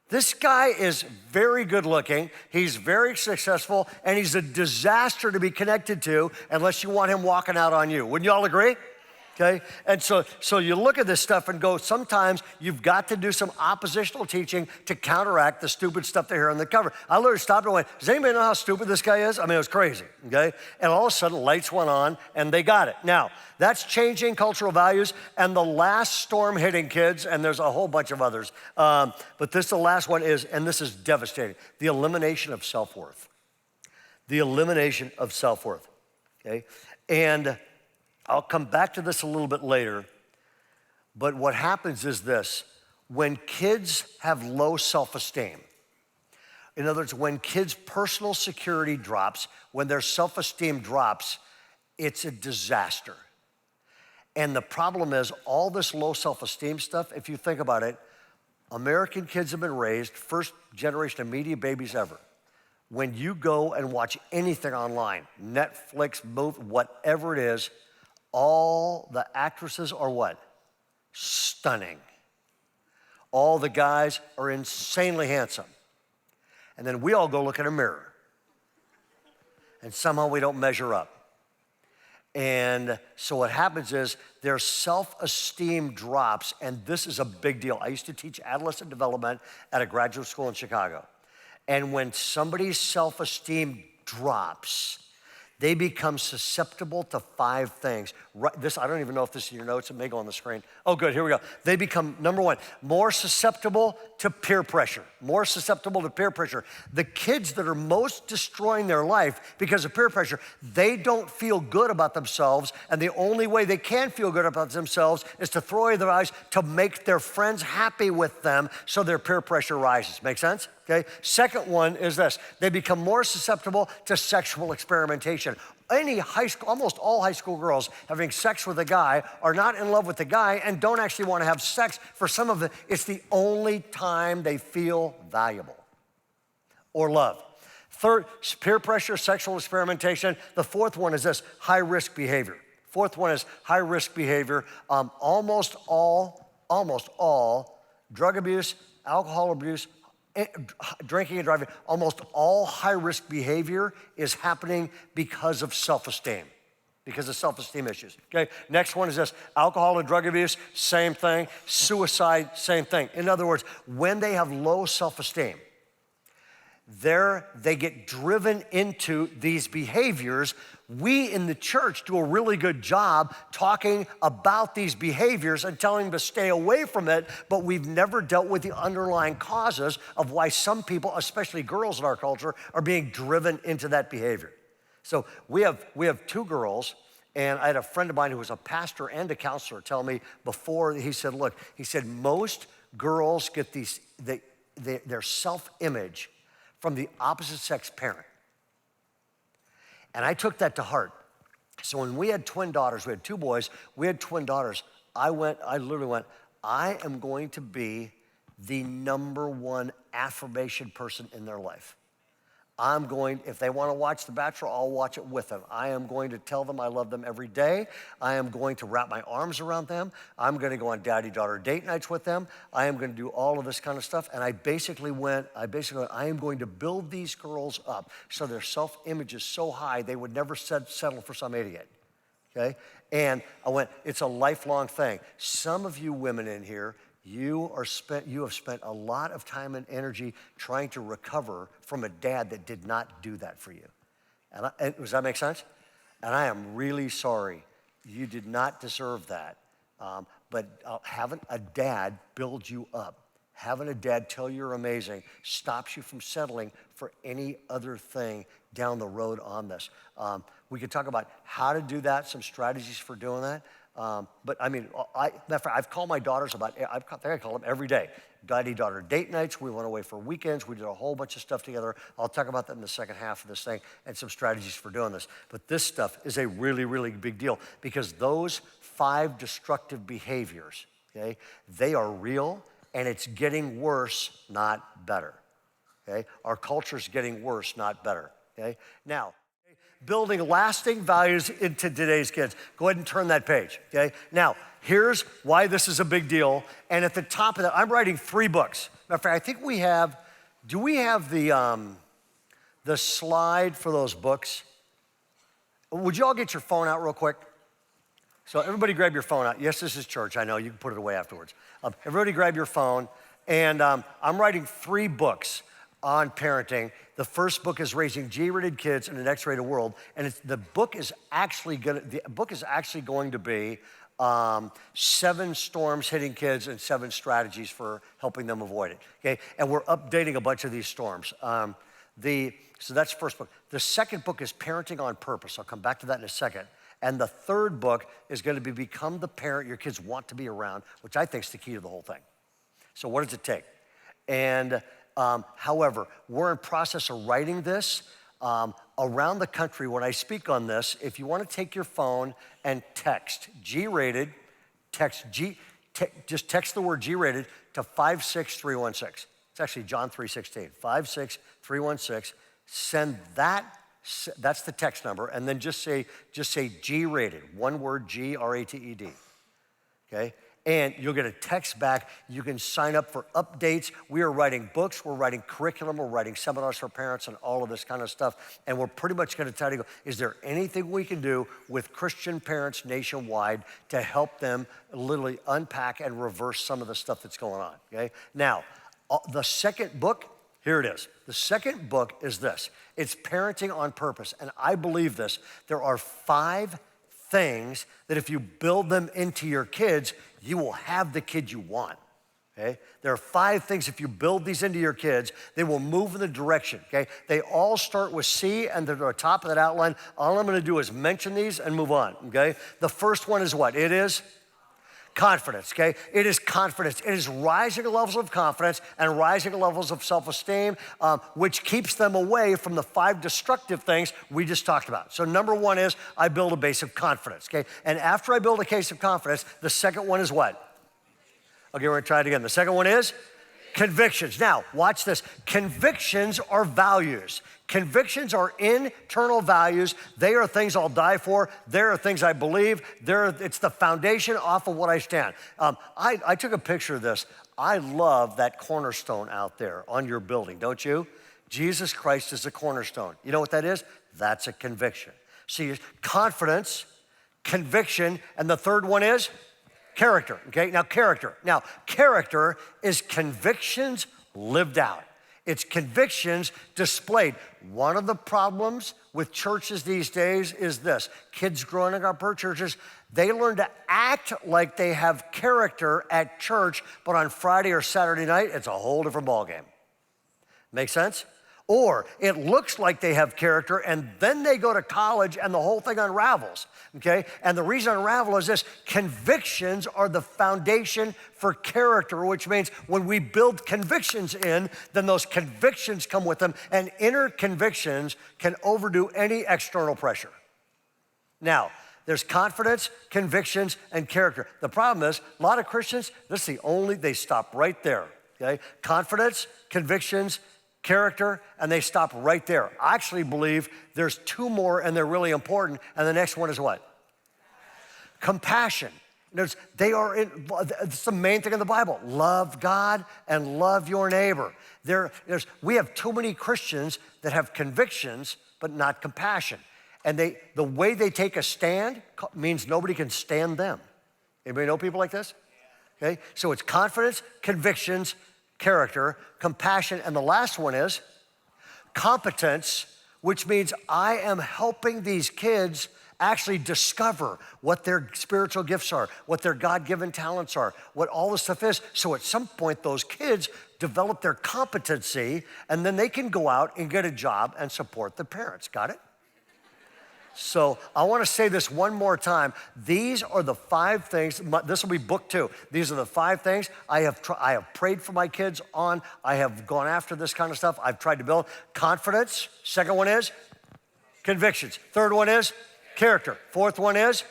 this guy is very good looking, he's very successful, and he's a disaster to be connected to unless you want him walking out on you. Wouldn't you all agree? Okay, and so you look at this stuff and go, sometimes you've got to do some oppositional teaching to counteract the stupid stuff they hear on the cover. I literally stopped and went, does anybody know how stupid this guy is? I mean, it was crazy, okay? And all of a sudden, lights went on, and they got it. Now, that's changing cultural values, and the last storm hitting kids, and there's a whole bunch of others, but this, the last one is, and this is devastating, the elimination of self-worth. The elimination of self-worth, okay? And I'll come back to this a little bit later, but what happens is this: when kids have low self-esteem, in other words, when kids' personal security drops, when their self-esteem drops, it's a disaster. And the problem is all this low self-esteem stuff, if you think about it, American kids have been raised, first generation of media babies ever. When you go and watch anything online, Netflix, whatever it is, all the actresses are what? Stunning. All the guys are insanely handsome. And then we all go look in a mirror. And somehow we don't measure up. And so what happens is their self-esteem drops, and this is a big deal. I used to teach adolescent development at a graduate school in Chicago. And when somebody's self-esteem drops, they become susceptible to 5 things. This, I don't even know if this is in your notes. It may go on the screen. Oh, good, here we go. They become, number 1, more susceptible to peer pressure. More susceptible to peer pressure. The kids that are most destroying their life because of peer pressure, they don't feel good about themselves, and the only way they can feel good about themselves is to throw away their eyes to make their friends happy with them so their peer pressure rises. Make sense? Okay. Second one is this: they become more susceptible to sexual experimentation. Any high school, almost all high school girls having sex with a guy are not in love with the guy and don't actually want to have sex. For some of them, it's the only time they feel valuable or loved. Third, peer pressure, sexual experimentation. The fourth one is this: high-risk behavior. Fourth one is high-risk behavior. Almost all drug abuse, alcohol abuse, drinking and driving, almost all high-risk behavior is happening because of self-esteem, because of self-esteem issues, okay? Next one is this: alcohol and drug abuse, same thing. Suicide, same thing. In other words, when they have low self-esteem, they get driven into these behaviors. We in the church do a really good job talking about these behaviors and telling them to stay away from it, but we've never dealt with the underlying causes of why some people, especially girls in our culture, are being driven into that behavior. So we have 2 girls, and I had a friend of mine who was a pastor and a counselor tell me before, he said, look, most girls get their self-image from the opposite sex parent. And I took that to heart. So when we had twin daughters, we had 2 boys, we had twin daughters, I literally went, I am going to be the #1 affirmation person in their life. If they want to watch The Bachelor, I'll watch it with them. I am going to tell them I love them every day. I am going to wrap my arms around them. I'm going to go on daddy-daughter date nights with them. I am going to do all of this kind of stuff. And I am going to build these girls up so their self-image is so high they would never settle for some idiot, okay? And I went, it's a lifelong thing. Some of you women in here, you have spent a lot of time and energy trying to recover from a dad that did not do that for you. Does that make sense? And I am really sorry. You did not deserve that. But having a dad build you up, having a dad tell you you're amazing, stops you from settling for any other thing down the road on this. We could talk about how to do that, some strategies for doing that. But I mean, I've called my daughters I call them every day. Daddy-daughter date nights, we went away for weekends, we did a whole bunch of stuff together. I'll talk about that in the second half of this thing and some strategies for doing this. But this stuff is a really, really big deal because those 5 destructive behaviors, okay, they are real and it's getting worse, not better, okay? Our culture's getting worse, not better, okay? Now, building lasting values into today's kids. Go ahead and turn that page, okay? Now, here's why this is a big deal. And at the top of that, I'm writing 3 books. Matter of fact, I think do we have the slide for those books? Would you all get your phone out real quick? So everybody grab your phone out. Yes, this is church, I know, you can put it away afterwards. Everybody grab your phone. And I'm writing 3 books on parenting. The first book is Raising G-rated Kids in an X-rated World, and the book is actually going to be 7 storms hitting kids and 7 strategies for helping them avoid it. Okay, and we're updating a bunch of these storms. So that's the first book. The second book is Parenting on Purpose. I'll come back to that in a second. And the third book is going to be Become the Parent Your Kids Want to Be Around, which I think is the key to the whole thing. So what does it take? And however, we're in process of writing this around the country. When I speak on this, if you want to take your phone and text G-rated, just text the word G-rated to 56316. It's actually John 3:16, 56316. Send that. That's the text number, and then just say G-rated. One word, G-R-A-T-E-D. Okay. And you'll get a text back. You can sign up for updates. We are writing books, we're writing curriculum, we're writing seminars for parents and all of this kind of stuff. And we're pretty much gonna try to go, is there anything we can do with Christian parents nationwide to help them literally unpack and reverse some of the stuff that's going on, okay? Now, the second book, here it is. The second book is this. It's Parenting on Purpose. And I believe this. There are 5 things that if you build them into your kids, you will have the kid you want, okay? There are 5 things, if you build these into your kids, they will move in the direction, okay? They all start with C, and they're at the top of that outline. All I'm gonna do is mention these and move on, okay? The first one is what? It is confidence, okay? It is confidence. It is rising levels of confidence and rising levels of self-esteem, which keeps them away from the 5 destructive things we just talked about. So number 1 is I build a base of confidence, okay? And after I build a case of confidence, the second one is what? Okay, we're gonna try it again. The second one is convictions. Now, watch this. Convictions are values. Convictions are internal values. They are things I'll die for. They are things I believe. It's the foundation off of what I stand. I took a picture of this. I love that cornerstone out there on your building, don't you? Jesus Christ is the cornerstone. You know what that is? That's a conviction. See, confidence, conviction, and the third one is character, okay? Now, character. Now, character is convictions lived out. It's convictions displayed. One of the problems with churches these days is this. Kids growing up in our churches, they learn to act like they have character at church, but on Friday or Saturday night, it's a whole different ballgame. Make sense? Or it looks like they have character and then they go to college and the whole thing unravels, okay? And the reason it unravels is this: convictions are the foundation for character, which means when we build convictions in, then those convictions come with them, and inner convictions can overdo any external pressure. Now, there's confidence, convictions, and character. The problem is, a lot of Christians, they stop right there, okay? Confidence, convictions, character, and they stop right there. I actually believe there's two more, and they're really important, and the next one is what? Compassion. It's the main thing in the Bible. Love God and love your neighbor. We have too many Christians that have convictions, but not compassion. And the way they take a stand means nobody can stand them. Anybody know people like this? Okay, so it's confidence, convictions, character, compassion, and the last one is competence, which means I am helping these kids actually discover what their spiritual gifts are, what their God-given talents are, what all this stuff is. So at some point, those kids develop their competency, and then they can go out and get a job and support the parents. Got it? So I want to say this one more time. These are the 5 things. This will be book 2. These are the 5 things I have prayed for my kids on. I have gone after this kind of stuff. I've tried to build confidence. Second one is convictions. Third one is character. Fourth one is,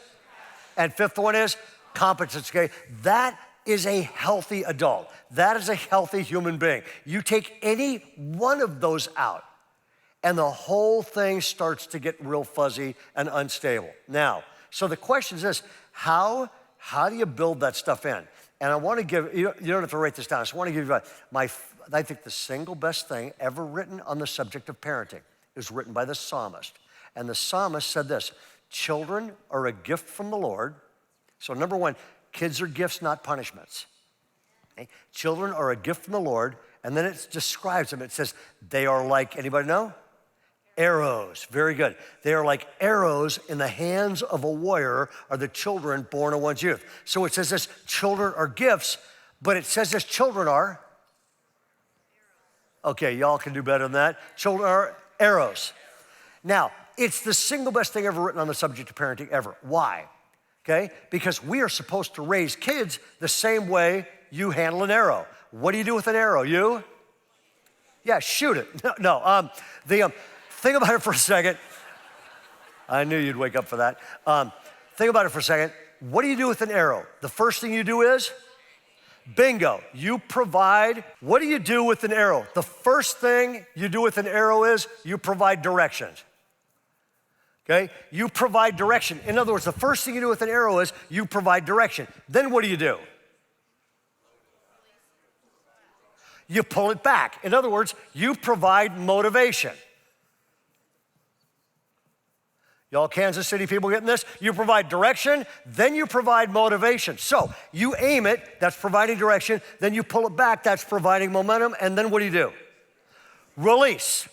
and fifth one is competence. Okay, that is a healthy adult. That is a healthy human being. You take any one of those out, and the whole thing starts to get real fuzzy and unstable. Now, so the question is this: how do you build that stuff in? And I want to give you don't have to write this down. I just want to give you I think the single best thing ever written on the subject of parenting is written by the psalmist. And the psalmist said this: children are a gift from the Lord. So number 1, kids are gifts, not punishments. Okay? Children are a gift from the Lord, and then it describes them. It says they are like, anybody know? Arrows. Very good. They are like arrows in the hands of a warrior are the children born in one's youth. So it says this: children are gifts, but it says this: children are, okay, y'all can do better than that. Children are arrows. Now, it's the single best thing ever written on the subject of parenting ever. Why? Okay, because we are supposed to raise kids the same way you handle an arrow. What do you do with an arrow? Yeah, shoot it. Think about it for a second. I knew you'd wake up for that. Think about it for a second. What do you do with an arrow? The first thing you do is, bingo, you provide. What do you do with an arrow? The first thing you do with an arrow is you provide directions. Okay? You provide direction. In other words, the first thing you do with an arrow is you provide direction. Then what do? You pull it back. In other words, you provide motivation. Y'all Kansas City people getting this? You provide direction, then you provide motivation. So you aim it, that's providing direction, then you pull it back, that's providing momentum, and then what do? Release.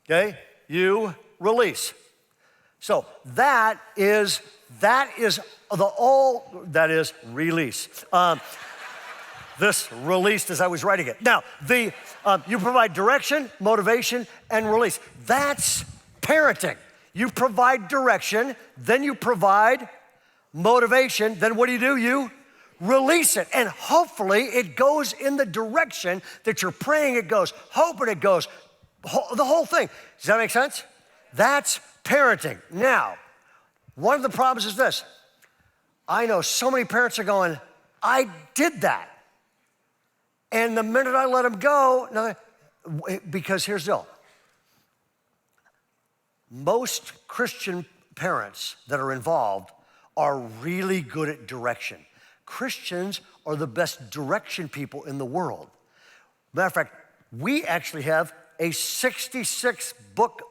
Okay? You release. So that is release. This released as I was writing it. Now, you provide direction, motivation, and release. That's parenting. You provide direction, then you provide motivation, then what do? You release it. And hopefully it goes in the direction that you're praying it goes, hoping it goes, the whole thing. Does that make sense? That's parenting. Now, one of the problems is this. I know so many parents are going, I did that. And the minute I let them go, because here's the deal. Most Christian parents that are involved are really good at direction. Christians are the best direction people in the world. Matter of fact, we actually have a 66 book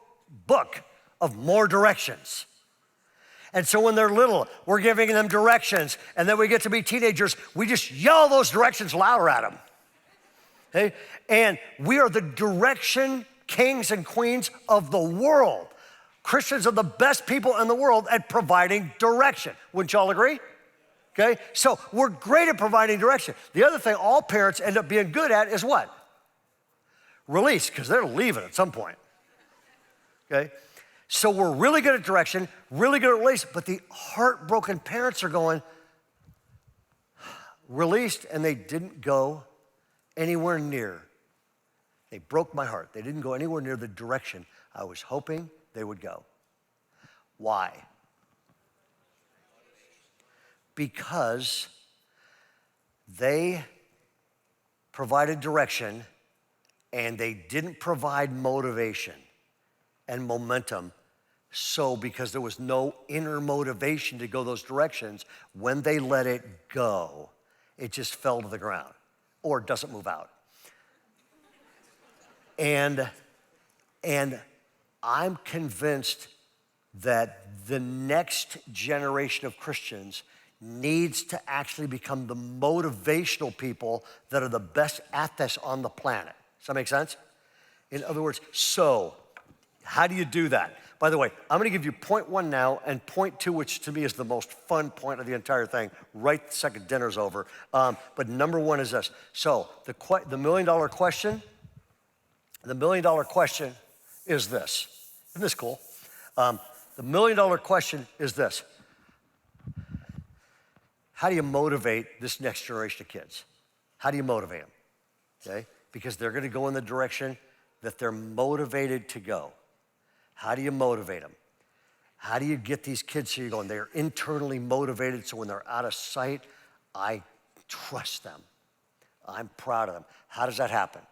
of more directions. And so when they're little, we're giving them directions. And then we get to be teenagers, we just yell those directions louder at them. Okay? And we are the direction kings and queens of the world. Christians are the best people in the world at providing direction. Wouldn't y'all agree? Okay? So we're great at providing direction. The other thing all parents end up being good at is what? Release, because they're leaving at some point. Okay? So we're really good at direction, really good at release, but the heartbroken parents are going, released, and they didn't go anywhere near. They broke my heart. They didn't go anywhere near the direction I was hoping they would go. Why? Because they provided direction and they didn't provide motivation and momentum. So because there was no inner motivation to go those directions, when they let it go, it just fell to the ground or doesn't move out. And I'm convinced that the next generation of Christians needs to actually become the motivational people that are the best at this on the planet. Does that make sense? In other words, so how do you do that? By the way, I'm gonna give you point one now and point two, which to me is the most fun point of the entire thing, right the second dinner's over. But number one is this. So the million-dollar question is this. Isn't this cool? The million-dollar question is this. How do you motivate this next generation of kids? How do you motivate them? Okay? Because they're gonna go in the direction that they're motivated to go. How do you motivate them? How do you get these kids here going? They're internally motivated, so when they're out of sight, I trust them. I'm proud of them. How does that happen?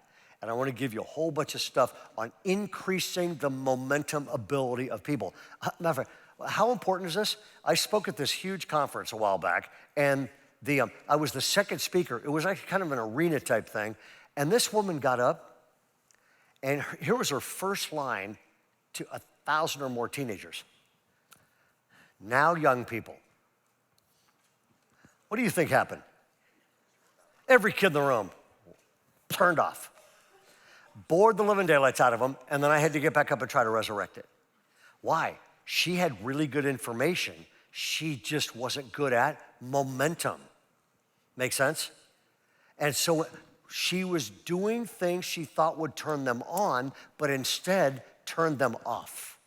And I want to give you a whole bunch of stuff on increasing the momentum ability of people. Matter of fact, how important is this? I spoke at this huge conference a while back, and I was the second speaker. It was like kind of an arena type thing, and this woman got up, and here was her first line to 1,000 or more teenagers. Now, young people, what do you think happened? Every kid in the room turned off, bored the living daylights out of them, and then I had to get back up and try to resurrect it. Why? She had really good information. She just wasn't good at momentum. Make sense? And so she was doing things she thought would turn them on, but instead turned them off.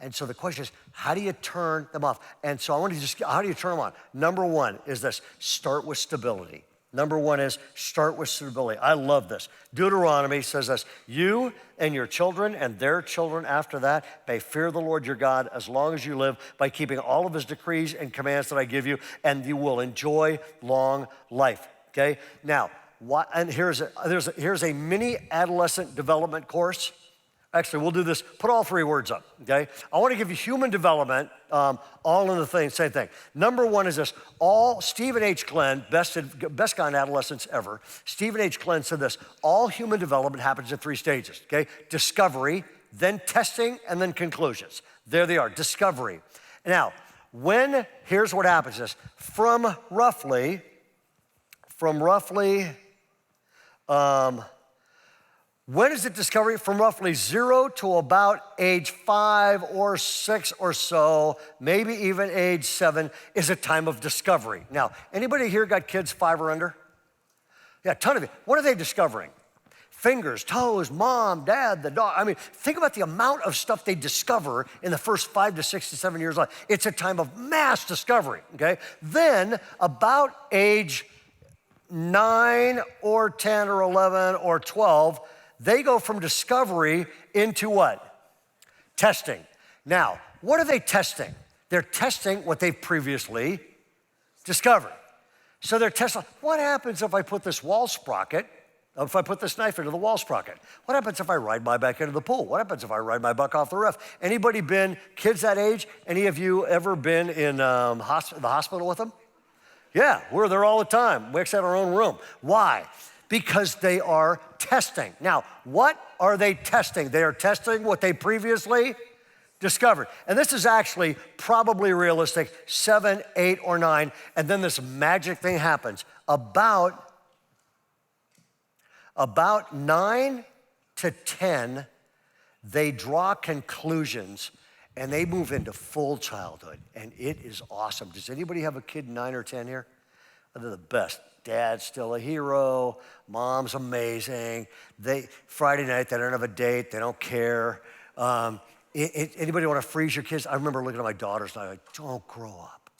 And so the question is, how do you turn them off? And so I want to how do you turn them on? Number one is this, start with stability. Number one is start with stability. I love this. Deuteronomy says this, you and your children and their children after that may fear the Lord your God as long as you live by keeping all of his decrees and commands that I give you, and you will enjoy long life, okay? Now, and here's a mini adolescent development course. Actually, we'll do this, put all three words up, okay? I want to give you human development, all in the thing, same thing. Number one is this, Stephen H. Glenn, best guy in adolescence ever, Stephen H. Glenn said this, all human development happens in three stages, okay? Discovery, then testing, and then conclusions. There they are, discovery. Now, here's what happens is, from roughly, when is it discovery? From roughly 0 to about age 5 or 6 or so, maybe even age 7, is a time of discovery. Now, anybody here got kids 5 or under? Yeah, a ton of you. What are they discovering? Fingers, toes, mom, dad, the dog. I mean, think about the amount of stuff they discover in the first 5 to 6 to 7 years of life. It's a time of mass discovery, okay? Then, about age 9 or 10 or 11 or 12, they go from discovery into what? Testing. Now, what are they testing? They're testing what they've previously discovered. So they're testing, what happens if I put this wall sprocket, if I put this knife into the wall sprocket? What happens if I ride my bike into the pool? What happens if I ride my bike off the roof? Anybody been, kids that age, any of you ever been in the hospital with them? Yeah, we're there all the time. We actually have our own room. Why? Because they are testing. Now, what are they testing? They are testing what they previously discovered. And this is actually probably realistic, 7, 8, or 9, and then this magic thing happens. About 9 to 10, they draw conclusions and they move into full childhood, and it is awesome. Does anybody have a kid 9 or 10 here? They're the best. Dad's still a hero, mom's amazing. Friday night, they don't have a date, they don't care. Anybody want to freeze your kids? I remember looking at my daughters and I'm like, don't grow up.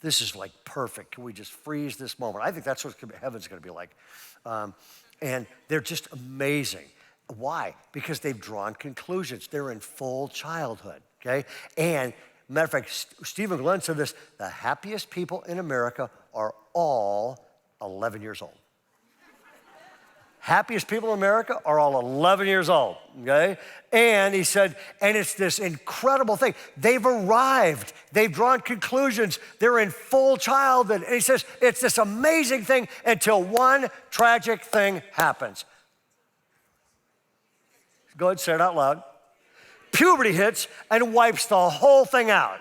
This is like perfect. Can we just freeze this moment? I think that's what heaven's gonna be like. And they're just amazing. Why? Because they've drawn conclusions. They're in full childhood, okay? And matter of fact, Stephen Glenn said this, the happiest people in America are all 11 years old. happiest people in America are all 11 years old, okay? And he said, and it's this incredible thing. They've arrived. They've drawn conclusions. They're in full childhood. And he says, it's this amazing thing until one tragic thing happens. Go ahead, say it out loud. Puberty hits and wipes the whole thing out,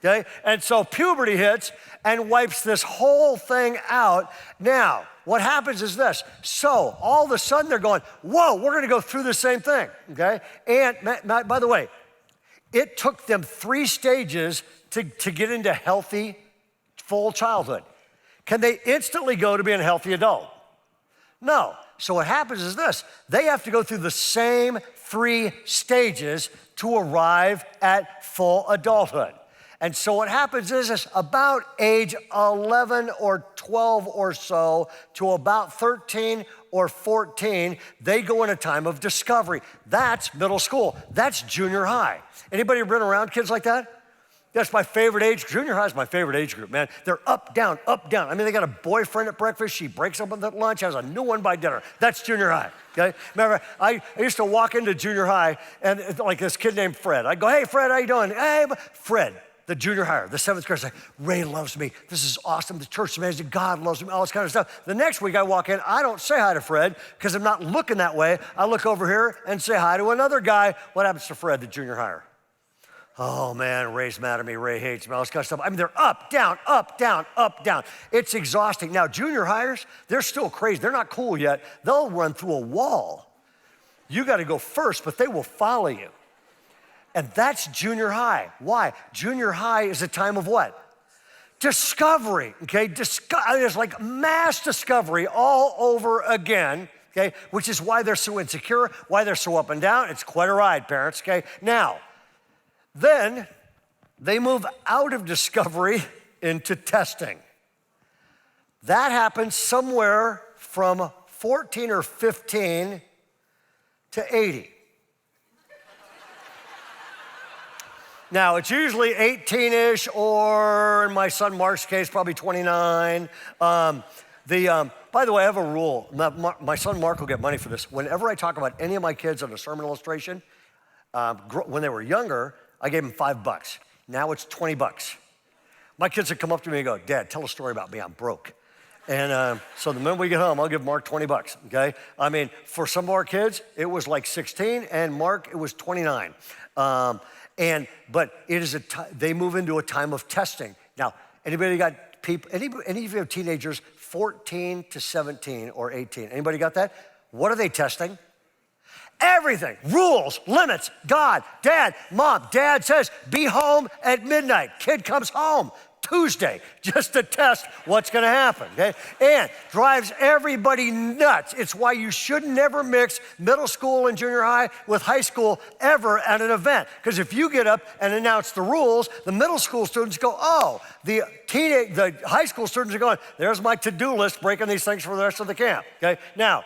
okay? And so puberty hits and wipes this whole thing out. Now, what happens is this. So all of a sudden they're going, whoa, we're gonna go through the same thing, okay? And by the way, it took them 3 stages to get into healthy, full childhood. Can they instantly go to being a healthy adult? No. So what happens is this. They have to go through the same 3 stages to arrive at full adulthood. And so what happens is about age 11 or 12 or so to about 13 or 14, they go in a time of discovery. That's middle school. That's junior high. Anybody been around kids like that? That's my favorite age. Junior high is my favorite age group, man. They're up, down, up, down. I mean, they got a boyfriend at breakfast. She breaks up at lunch, has a new one by dinner. That's junior high, okay? Remember, I used to walk into junior high and like this kid named Fred. I'd go, hey, Fred, how you doing? Hey, Fred. The junior higher, the 7th grader, like, Ray loves me. This is awesome. The church is amazing. God loves me, all this kind of stuff. The next week I walk in, I don't say hi to Fred because I'm not looking that way. I look over here and say hi to another guy. What happens to Fred, the junior higher? Oh man, Ray's mad at me. Ray hates me, all this kind of stuff. I mean, they're up, down, up, down, up, down. It's exhausting. Now, junior hires, they're still crazy. They're not cool yet. They'll run through a wall. You got to go first, but they will follow you. And that's junior high. Why? Junior high is a time of what? Discovery, okay? There's like mass discovery all over again, okay? Which is why they're so insecure, why they're so up and down. It's quite a ride, parents, okay? Now, then they move out of discovery into testing. That happens somewhere from 14 or 15 to 80. Now, it's usually 18-ish, or in my son Mark's case, probably 29. By the way, I have a rule. My son Mark will get money for this. Whenever I talk about any of my kids on a sermon illustration, when they were younger, I gave them $5. Now it's $20. My kids would come up to me and go, Dad, tell a story about me. I'm broke. And so the minute we get home, I'll give Mark $20, okay? I mean, for some of our kids, it was like 16, and Mark, it was 29. But it is they move into a time of testing. Now, anybody got people, any of you have teenagers 14 to 17 or 18? Anybody got that? What are they testing? Everything, rules, limits, God, Dad, Mom. Dad says, be home at midnight. Kid comes home Tuesday just to test what's gonna happen, okay? And drives everybody nuts. It's why you should never mix middle school and junior high with high school ever at an event. Because if you get up and announce the rules, the middle school students go, oh, the high school students are going, there's my to-do list, breaking these things for the rest of the camp, okay? Now,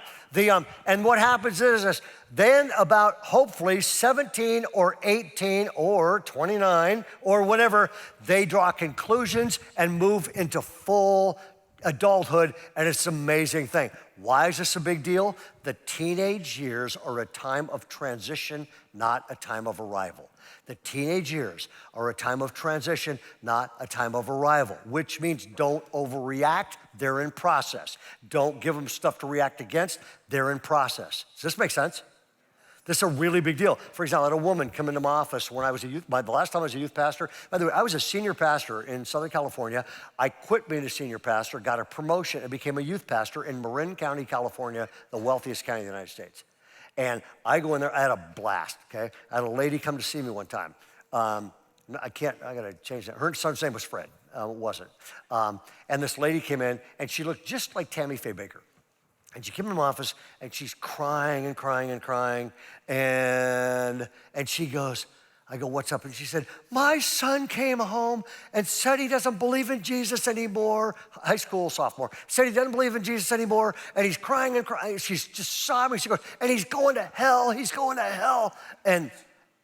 and what happens is then about hopefully 17 or 18 or 29 or whatever, they draw conclusions and move into full adulthood, and it's an amazing thing. Why is this a big deal? The teenage years are a time of transition, not a time of arrival. The teenage years are a time of transition, not a time of arrival, which means don't overreact, they're in process. Don't give them stuff to react against, they're in process. Does this make sense? This is a really big deal. For example, I had a woman come into my office when I was the last time I was a youth pastor. By the way, I was a senior pastor in Southern California. I quit being a senior pastor, got a promotion, and became a youth pastor in Marin County, California, the wealthiest county in the United States. And I go in there, I had a blast, okay? I had a lady come to see me one time. I gotta change that. Her son's name was Fred, it wasn't. And this lady came in, and she looked just like Tammy Faye Baker. And she came in my office, and she's crying and crying and crying, and she goes, I go, what's up? And she said, my son came home and said he doesn't believe in Jesus anymore. High school sophomore. Said he doesn't believe in Jesus anymore, and he's crying and crying. She's just sobbing. She goes, and he's going to hell. He's going to hell. And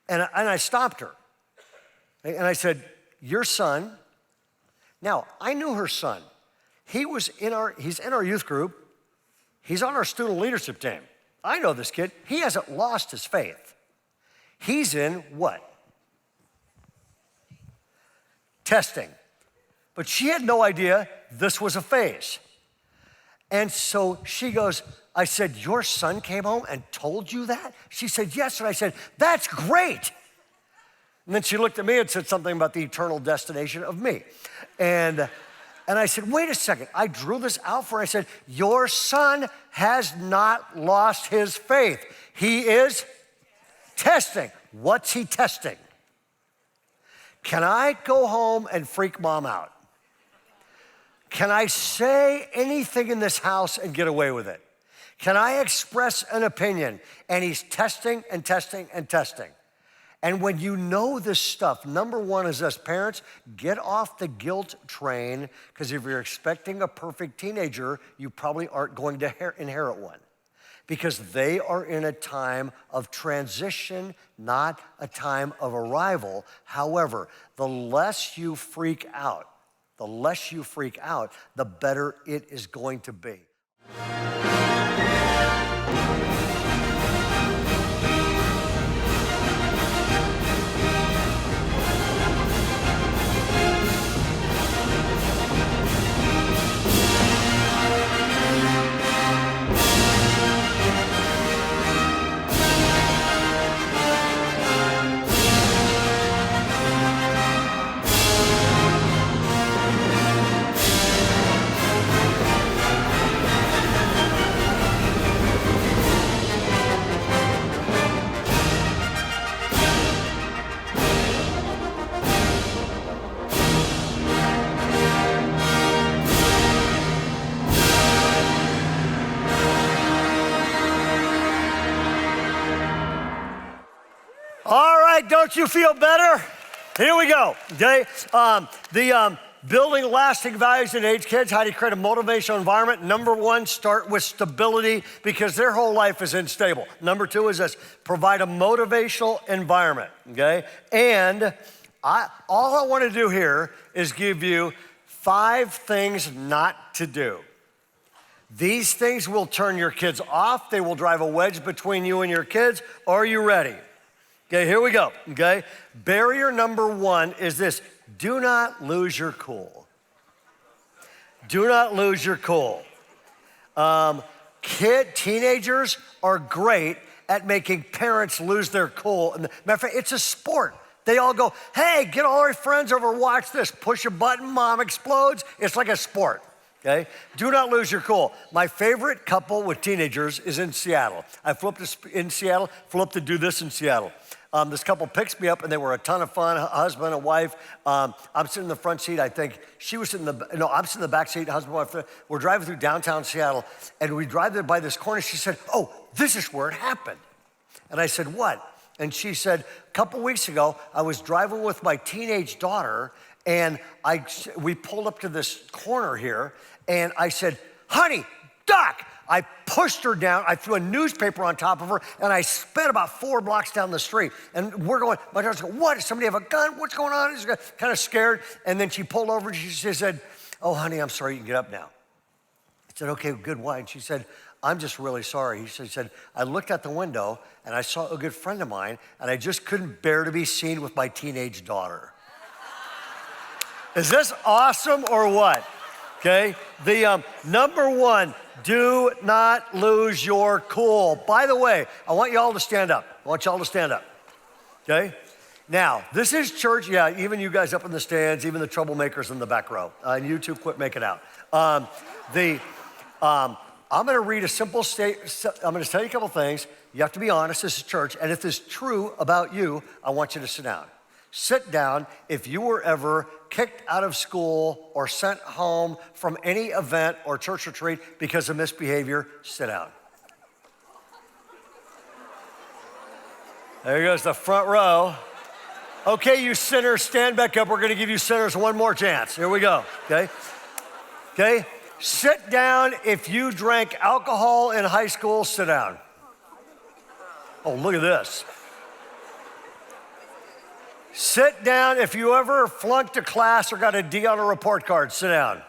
I stopped her. And I said, your son. Now, I knew her son. He's in our youth group. He's on our student leadership team. I know this kid. He hasn't lost his faith. He's in what? Testing. But she had no idea this was a phase. And so she goes, I said, your son came home and told you that? She said, yes. And I said, that's great. And then she looked at me and said something about the eternal destination of me. And I said, wait a second. I drew this out for her. I said, your son has not lost his faith. He is testing. What's he testing? Can I go home and freak mom out? Can I say anything in this house and get away with it? Can I express an opinion? And he's testing and testing and testing. And when you know this stuff, number one is this, parents, get off the guilt train, because if you're expecting a perfect teenager, you probably aren't going to inherit one, because they are in a time of transition, not a time of arrival. However, the less you freak out, the better it is going to be. Don't you feel better? Here we go, okay? Building lasting values in age kids, how do you create a motivational environment? Number one, start with stability, because their whole life is unstable. Number two is this, provide a motivational environment, okay? And all I want to do here is give you 5 things not to do. These things will turn your kids off. They will drive a wedge between you and your kids. Are you ready? Okay, here we go, okay? Barrier number 1 is this: do not lose your cool. Do not lose your cool. Teenagers are great at making parents lose their cool. And matter of fact, it's a sport. They all go, hey, get all our friends over, watch this. Push a button, mom explodes. It's like a sport, okay? Do not lose your cool. My favorite couple with teenagers is in Seattle. I flew up to do this in Seattle. This couple picks me up, and they were a ton of fun, husband and wife. I'm sitting in the front seat, I think. I'm sitting in the back seat, husband and wife. We're driving through downtown Seattle, and we drive there by this corner. She said, oh, this is where it happened. And I said, what? And she said, a couple weeks ago, I was driving with my teenage daughter, and we pulled up to this corner here, and I said, honey, duck! I pushed her down, I threw a newspaper on top of her, and I sped about 4 blocks down the street. And my daughter's going, what, does somebody have a gun? What's going on? She's kind of scared. And then she pulled over and she said, oh, honey, I'm sorry, you can get up now. I said, okay, good, why? And she said, I'm just really sorry. She said, I looked out the window and I saw a good friend of mine, and I just couldn't bear to be seen with my teenage daughter. Is this awesome or what? Okay, the number 1, do not lose your cool. By the way, I want you all to stand up. Okay? Now, this is church. Yeah, even you guys up in the stands, even the troublemakers in the back row. And you two quit making out. I'm going to read a simple I'm going to tell you a couple things. You have to be honest. This is church. And if this is true about you, I want you to sit down. Sit down if you were ever kicked out of school or sent home from any event or church retreat because of misbehavior. Sit down. There goes the front row. Okay, you sinners, stand back up. We're going to give you sinners one more chance. Here we go, okay? Okay, sit down if you drank alcohol in high school. Sit down. Oh, look at this. Sit down if you ever flunked a class or got a D on a report card. Sit down.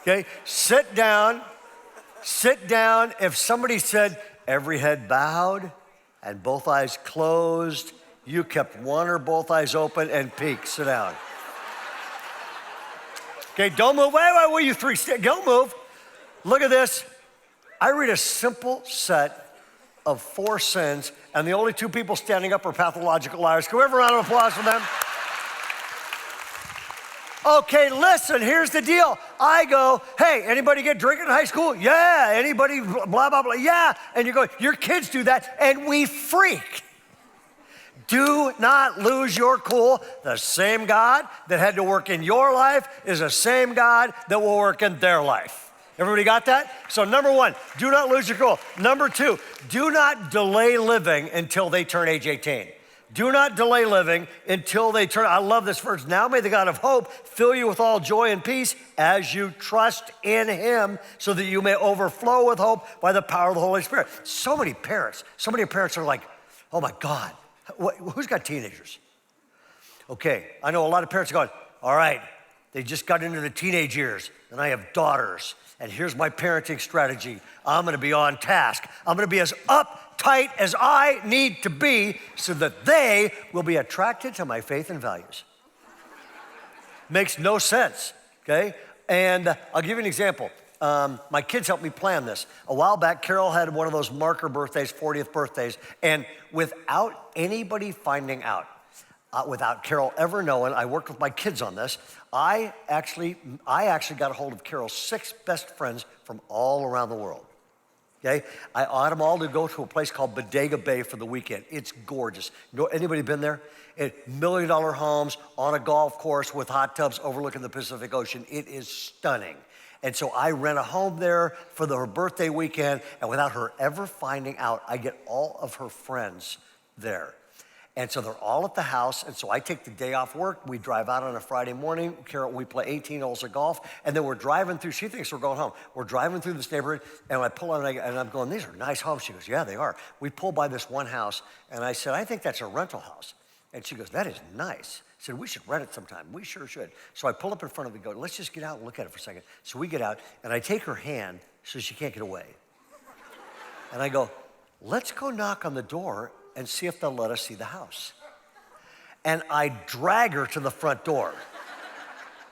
Okay, sit down Sit down. If somebody said every head bowed and both eyes closed, you kept one or both eyes open and peeked. Sit down. Okay, don't move. Wait, you three, don't move. Look at this. I read a simple set of 4 sins, and the only 2 people standing up are pathological liars. Can we have a round of applause for them? Okay, listen, here's the deal. I go, hey, anybody get drinking in high school? Yeah. Anybody blah, blah, blah? Yeah. And you go, your kids do that, and we freak. Do not lose your cool. The same God that had to work in your life is the same God that will work in their life. Everybody got that? So number 1, do not lose your cool. Number 2, do not delay living until they turn age 18. Do not delay living until they turn, I love this verse. Now may the God of hope fill you with all joy and peace as you trust in him so that you may overflow with hope by the power of the Holy Spirit. So many parents are like, oh my God, who's got teenagers? Okay, I know a lot of parents are going, all right, they just got into the teenage years and I have daughters and here's my parenting strategy. I'm gonna be on task. I'm gonna be as uptight as I need to be so that they will be attracted to my faith and values. Makes no sense, okay? And I'll give you an example. My kids helped me plan this. A while back, Carol had one of those marker birthdays, 40th birthdays, and without anybody finding out, without Carol ever knowing, I worked with my kids on this. I actually got a hold of Carol's 6 best friends from all around the world. Okay, I ought them all to go to a place called Granite Bay for the weekend. It's gorgeous. Anybody been there? $1 million homes on a golf course with hot tubs overlooking the Pacific Ocean. It is stunning. And so I rent a home there for her birthday weekend, and without her ever finding out, I get all of her friends there. And so they're all at the house, and so I take the day off work. We drive out on a Friday morning. Carol, we play 18 holes of golf, and then we're driving through. She thinks we're going home. We're driving through this neighborhood, and I pull out, and I'm going, these are nice homes. She goes, yeah, they are. We pull by this one house, and I said, I think that's a rental house. And she goes, that is nice. I said, we should rent it sometime. We sure should. So I pull up in front of it and go, let's just get out and look at it for a second. So we get out, and I take her hand so she can't get away. And I go, let's go knock on the door and see if they'll let us see the house. And I drag her to the front door.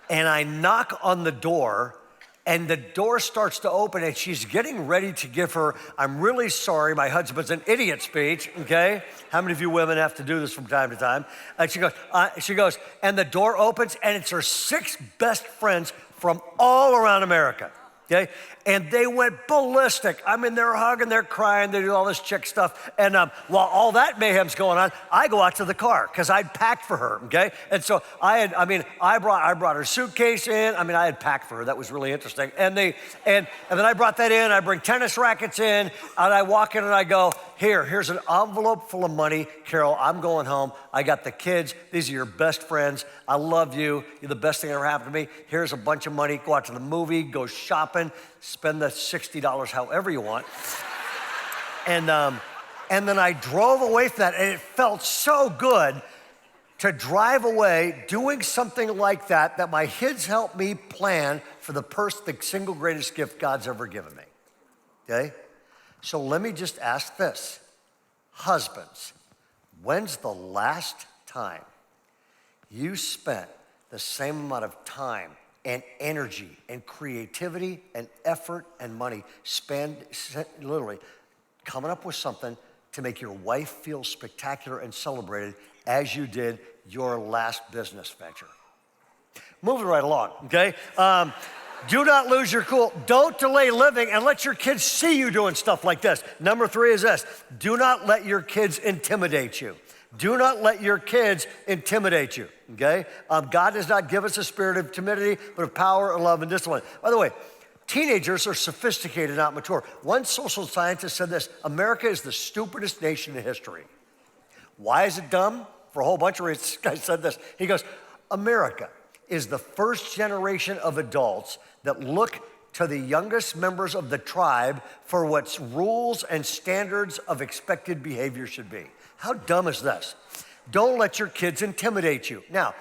And I knock on the door, and the door starts to open, and she's getting ready to give her, I'm really sorry, my husband's an idiot speech, okay? How many of you women have to do this from time to time? And she goes, and the door opens, and it's her 6 best friends from all around America. Okay, and they went ballistic. I mean, they're hugging, they're crying, they do all this chick stuff. And while all that mayhem's going on, I go out to the car because I'd packed for her. Okay, and so I brought her suitcase in. I mean, I had packed for her. That was really interesting. And then I brought that in. I bring tennis rackets in, and I walk in and I go, here's an envelope full of money, Carol. I'm going home. I got the kids. These are your best friends. I love you. You're the best thing that ever happened to me. Here's a bunch of money. Go out to the movie. Go shopping. Spend the $60 however you want. And then I drove away from that, and it felt so good to drive away doing something like that my kids helped me plan for the single greatest gift God's ever given me. Okay? So let me just ask this. Husbands, when's the last time you spent the same amount of time and energy and creativity and effort and money literally coming up with something to make your wife feel spectacular and celebrated as you did your last business venture? Moving right along, okay? Do not lose your cool. Don't delay living, and let your kids see you doing stuff like this. Number 3 is this. Do not let your kids intimidate you. Do not let your kids intimidate you, okay? God does not give us a spirit of timidity, but of power and love and discipline. By the way, teenagers are sophisticated, not mature. One social scientist said this: America is the stupidest nation in history. Why is it dumb? For a whole bunch of reasons. This guy said this. He goes, America is the first generation of adults that look to the youngest members of the tribe for what rules and standards of expected behavior should be. How dumb is this? Don't let your kids intimidate you. Now,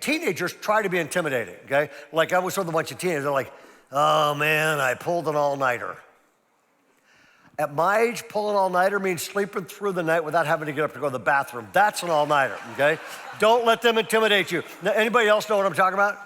teenagers try to be intimidated, okay? Like I was with a bunch of teenagers, they're like, oh man, I pulled an all-nighter. At my age, pulling all-nighter means sleeping through the night without having to get up to go to the bathroom. That's an all-nighter, okay? Don't let them intimidate you. Now, anybody else know what I'm talking about?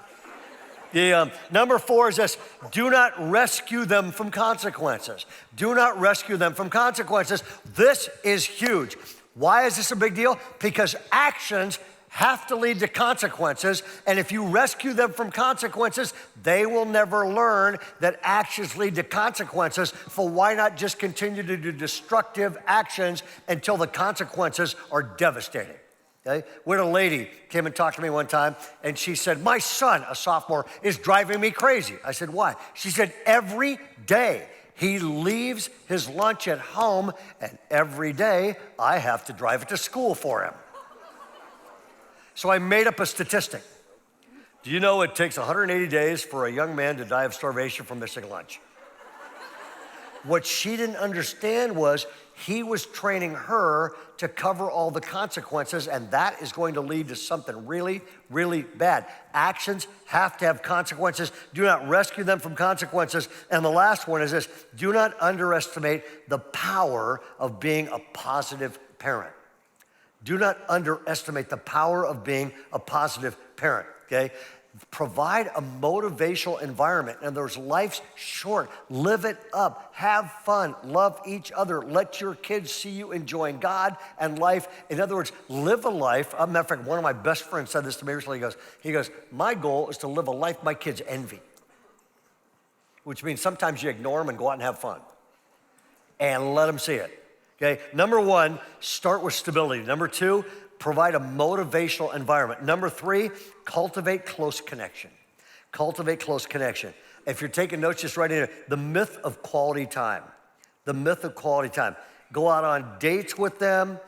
Number 4 is this: do not rescue them from consequences. Do not rescue them from consequences. This is huge. Why is this a big deal? Because actions have to lead to consequences, and if you rescue them from consequences, they will never learn that actions lead to consequences. For why not just continue to do destructive actions until the consequences are devastating? Okay? We had a lady came and talked to me one time, and she said, my son, a sophomore, is driving me crazy. I said, why? She said, every day he leaves his lunch at home, and every day I have to drive it to school for him. So I made up a statistic. Do you know it takes 180 days for a young man to die of starvation from missing lunch? What she didn't understand was he was training her to cover all the consequences, and that is going to lead to something really, really bad. Actions have to have consequences. Do not rescue them from consequences. And the last one is this: do not underestimate the power of being a positive parent. Do not underestimate the power of being a positive parent, okay? Provide a motivational environment. In other words, life's short. Live it up. Have fun. Love each other. Let your kids see you enjoying God and life. In other words, live a life. As a matter of fact, one of my best friends said this to me recently. He goes, my goal is to live a life my kids envy, which means sometimes you ignore them and go out and have fun and let them see it. Okay, number 1, start with stability. Number 2, provide a motivational environment. Number 3, cultivate close connection. Cultivate close connection. If you're taking notes, just write in here, the myth of quality time. The myth of quality time. Go out on dates with them.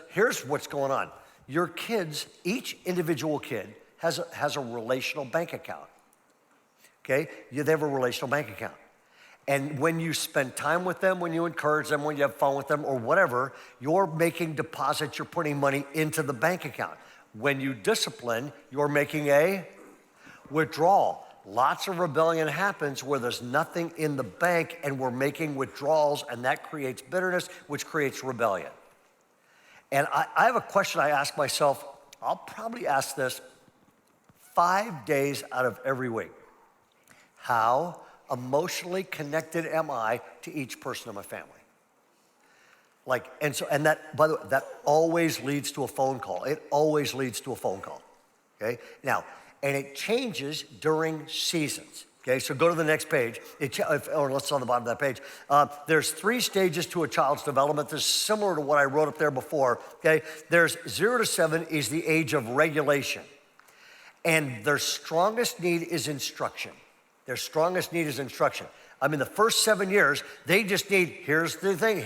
Here's what's going on. Your kids, each individual kid has a relational bank account. Okay, they have a relational bank account. And when you spend time with them, when you encourage them, when you have fun with them or whatever, you're making deposits, you're putting money into the bank account. When you discipline, you're making a withdrawal. Lots of rebellion happens where there's nothing in the bank and we're making withdrawals, and that creates bitterness, which creates rebellion. And I have a question I ask myself. I'll probably ask this 5 days out of every week. How emotionally connected am I to each person in my family? And that, by the way, that always leads to a phone call. It always leads to a phone call, okay? Now, and it changes during seasons, okay? So go to the next page, or let's on the bottom of that page. There's 3 stages to a child's development. This is similar to what I wrote up there before, okay? There's 0 to 7 is the age of regulation. And their strongest need is instruction. Their strongest need is instruction. I mean, the first 7 years, they just need, here's the thing,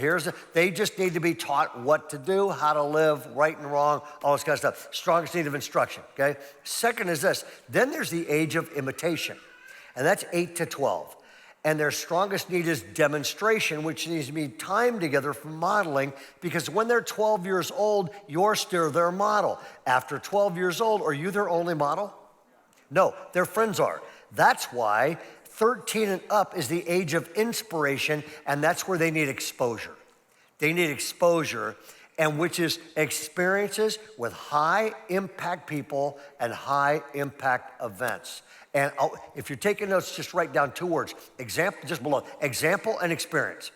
they just need to be taught what to do, how to live, right and wrong, all this kind of stuff. Strongest need of instruction, okay? Second is this, then there's the age of imitation, and that's 8 to 12. And their strongest need is demonstration, which needs to be time together for modeling, because when they're 12 years old, you're still their model. After 12 years old, are you their only model? No, their friends are. That's why 13 and up is the age of inspiration, and that's where they need exposure. They need exposure, and which is experiences with high impact people and high impact events. And if you're taking notes, just write down 2 words, example, just below, example and experience.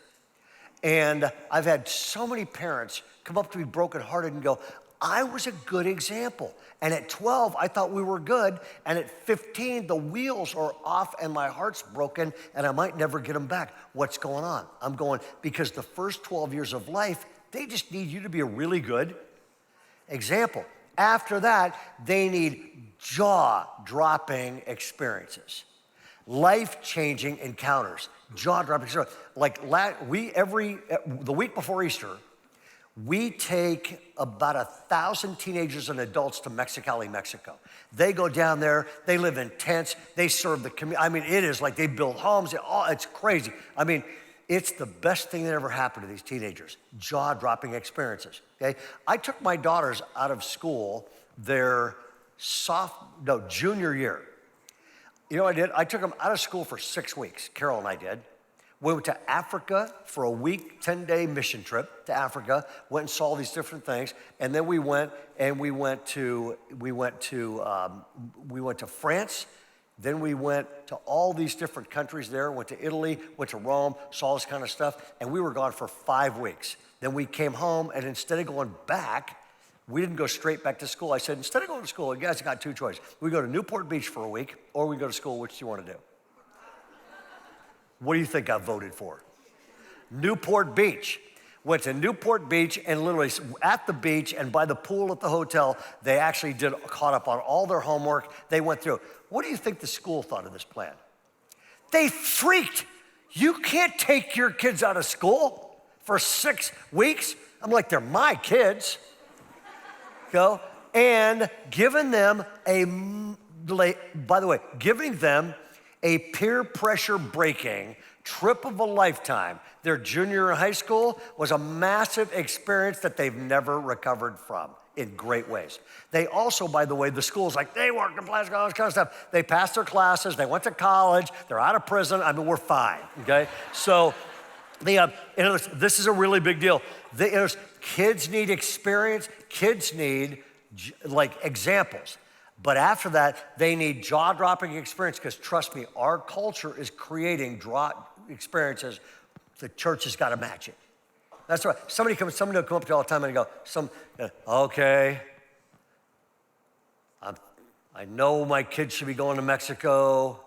And I've had so many parents come up to me brokenhearted and go, I was a good example. And at 12, I thought we were good. And at 15, the wheels are off and my heart's broken and I might never get them back. What's going on? I'm going, because the first 12 years of life, they just need you to be a really good example. After that, they need jaw-dropping experiences, life-changing encounters, jaw-dropping experiences. Like the week before Easter, we take about 1,000 teenagers and adults to Mexicali, Mexico. They go down there, they live in tents, they serve the community. I mean, it is like they build homes, it's crazy. I mean, it's the best thing that ever happened to these teenagers, jaw-dropping experiences, okay? I took my daughters out of school their junior year. You know what I did? I took them out of school for 6 weeks, Carol and I did. We went to Africa for a week, 10-day mission trip to Africa, went and saw these different things, and then we went to France, then we went to all these different countries there, went to Italy, went to Rome, saw this kind of stuff, and we were gone for 5 weeks. Then we came home, and instead of going back, we didn't go straight back to school. I said, instead of going to school, you guys got 2 choices. We go to Newport Beach for a week, or we go to school. Which do you want to do? What do you think I voted for? Newport Beach. Went to Newport Beach, and literally at the beach and by the pool at the hotel, they actually caught up on all their homework. They went through. What do you think the school thought of this plan? They freaked. You can't take your kids out of school for 6 weeks. I'm like, they're my kids. Go and giving them giving them a peer pressure breaking trip of a lifetime. Their junior year in high school was a massive experience that they've never recovered from in great ways. They also, by the way, the school's like, they worked in plastic, all this kind of stuff. They passed their classes, they went to college, they're out of prison. I mean, we're fine, okay? So, in other words, this is a really big deal. Kids need experience, kids need like examples. But after that, they need jaw-dropping experience, because trust me, our culture is creating experiences. The church has got to match it. That's right. Somebody will come up to you all the time and go, okay, I know my kids should be going to Mexico.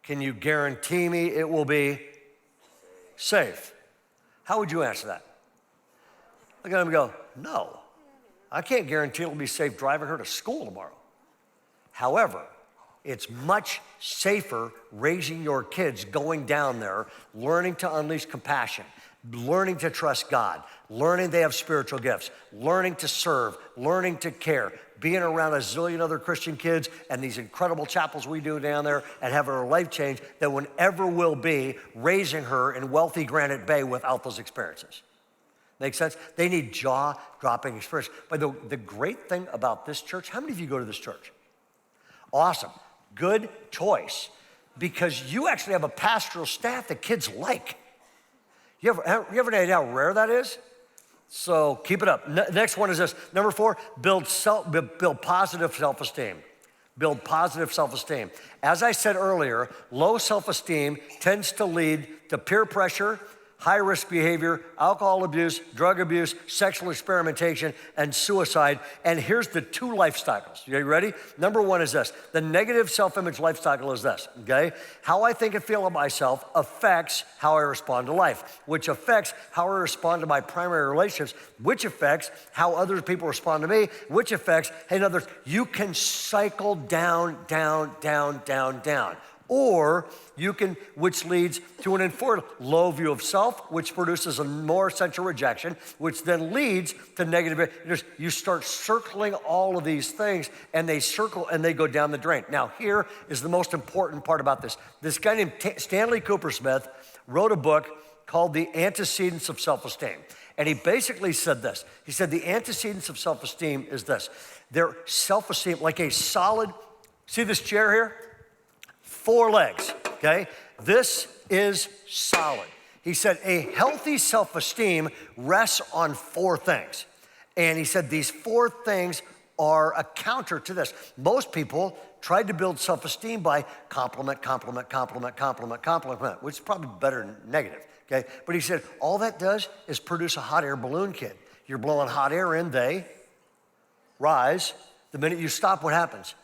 Can you guarantee me it will be safe? How would you answer that? Look at them and go, no, I can't guarantee it'll be safe driving her to school tomorrow. However, it's much safer raising your kids, going down there, learning to unleash compassion, learning to trust God, learning they have spiritual gifts, learning to serve, learning to care, being around a zillion other Christian kids and these incredible chapels we do down there, and having her life change that whenever will be raising her in wealthy Granite Bay without those experiences. Make sense? They need jaw-dropping experience. But the great thing about this church, how many of you go to this church? Awesome. Good choice. Because you actually have a pastoral staff that kids like. You ever know how rare that is? So keep it up. Next one is this. Number 4, build positive self-esteem. Build positive self-esteem. As I said earlier, low self-esteem tends to lead to peer pressure, high-risk behavior, alcohol abuse, drug abuse, sexual experimentation, and suicide. And here's the 2 life cycles. You ready? Number 1 is this. The negative self-image life cycle is this, okay? How I think and feel of myself affects how I respond to life, which affects how I respond to my primary relationships, which affects how other people respond to me, which affects, in other words, you can cycle down. Or you can, which leads to an infertile low view of self, which produces a more essential rejection, which then leads to negative. You start circling all of these things, and they circle and they go down the drain. Now, here is the most important part about this. This guy named Stanley Cooper Smith wrote a book called The Antecedents of Self-Esteem. And he basically said this. He said the antecedents of self-esteem is this. Their self-esteem, like a solid, see this chair here? 4 legs, okay? This is solid. He said a healthy self-esteem rests on 4 things. And he said these 4 things are a counter to this. Most people tried to build self-esteem by compliment, which is probably better than negative, okay? But he said all that does is produce a hot air balloon kid. You're blowing hot air in, they rise. The minute you stop, what happens?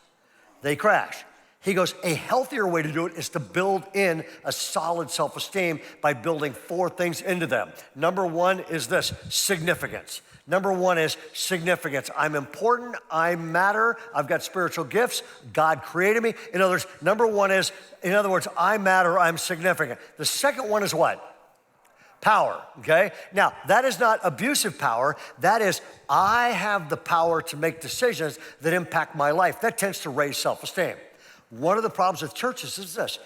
They crash. He goes, a healthier way to do it is to build in a solid self-esteem by building 4 things into them. Number 1 is this, significance. Number 1 is significance. I'm important, I matter, I've got spiritual gifts, God created me. In other words, number 1 is, I matter, I'm significant. The second one is what? Power, okay? Now, that is not abusive power. That is, I have the power to make decisions that impact my life. That tends to raise self-esteem. One of the problems with churches is this.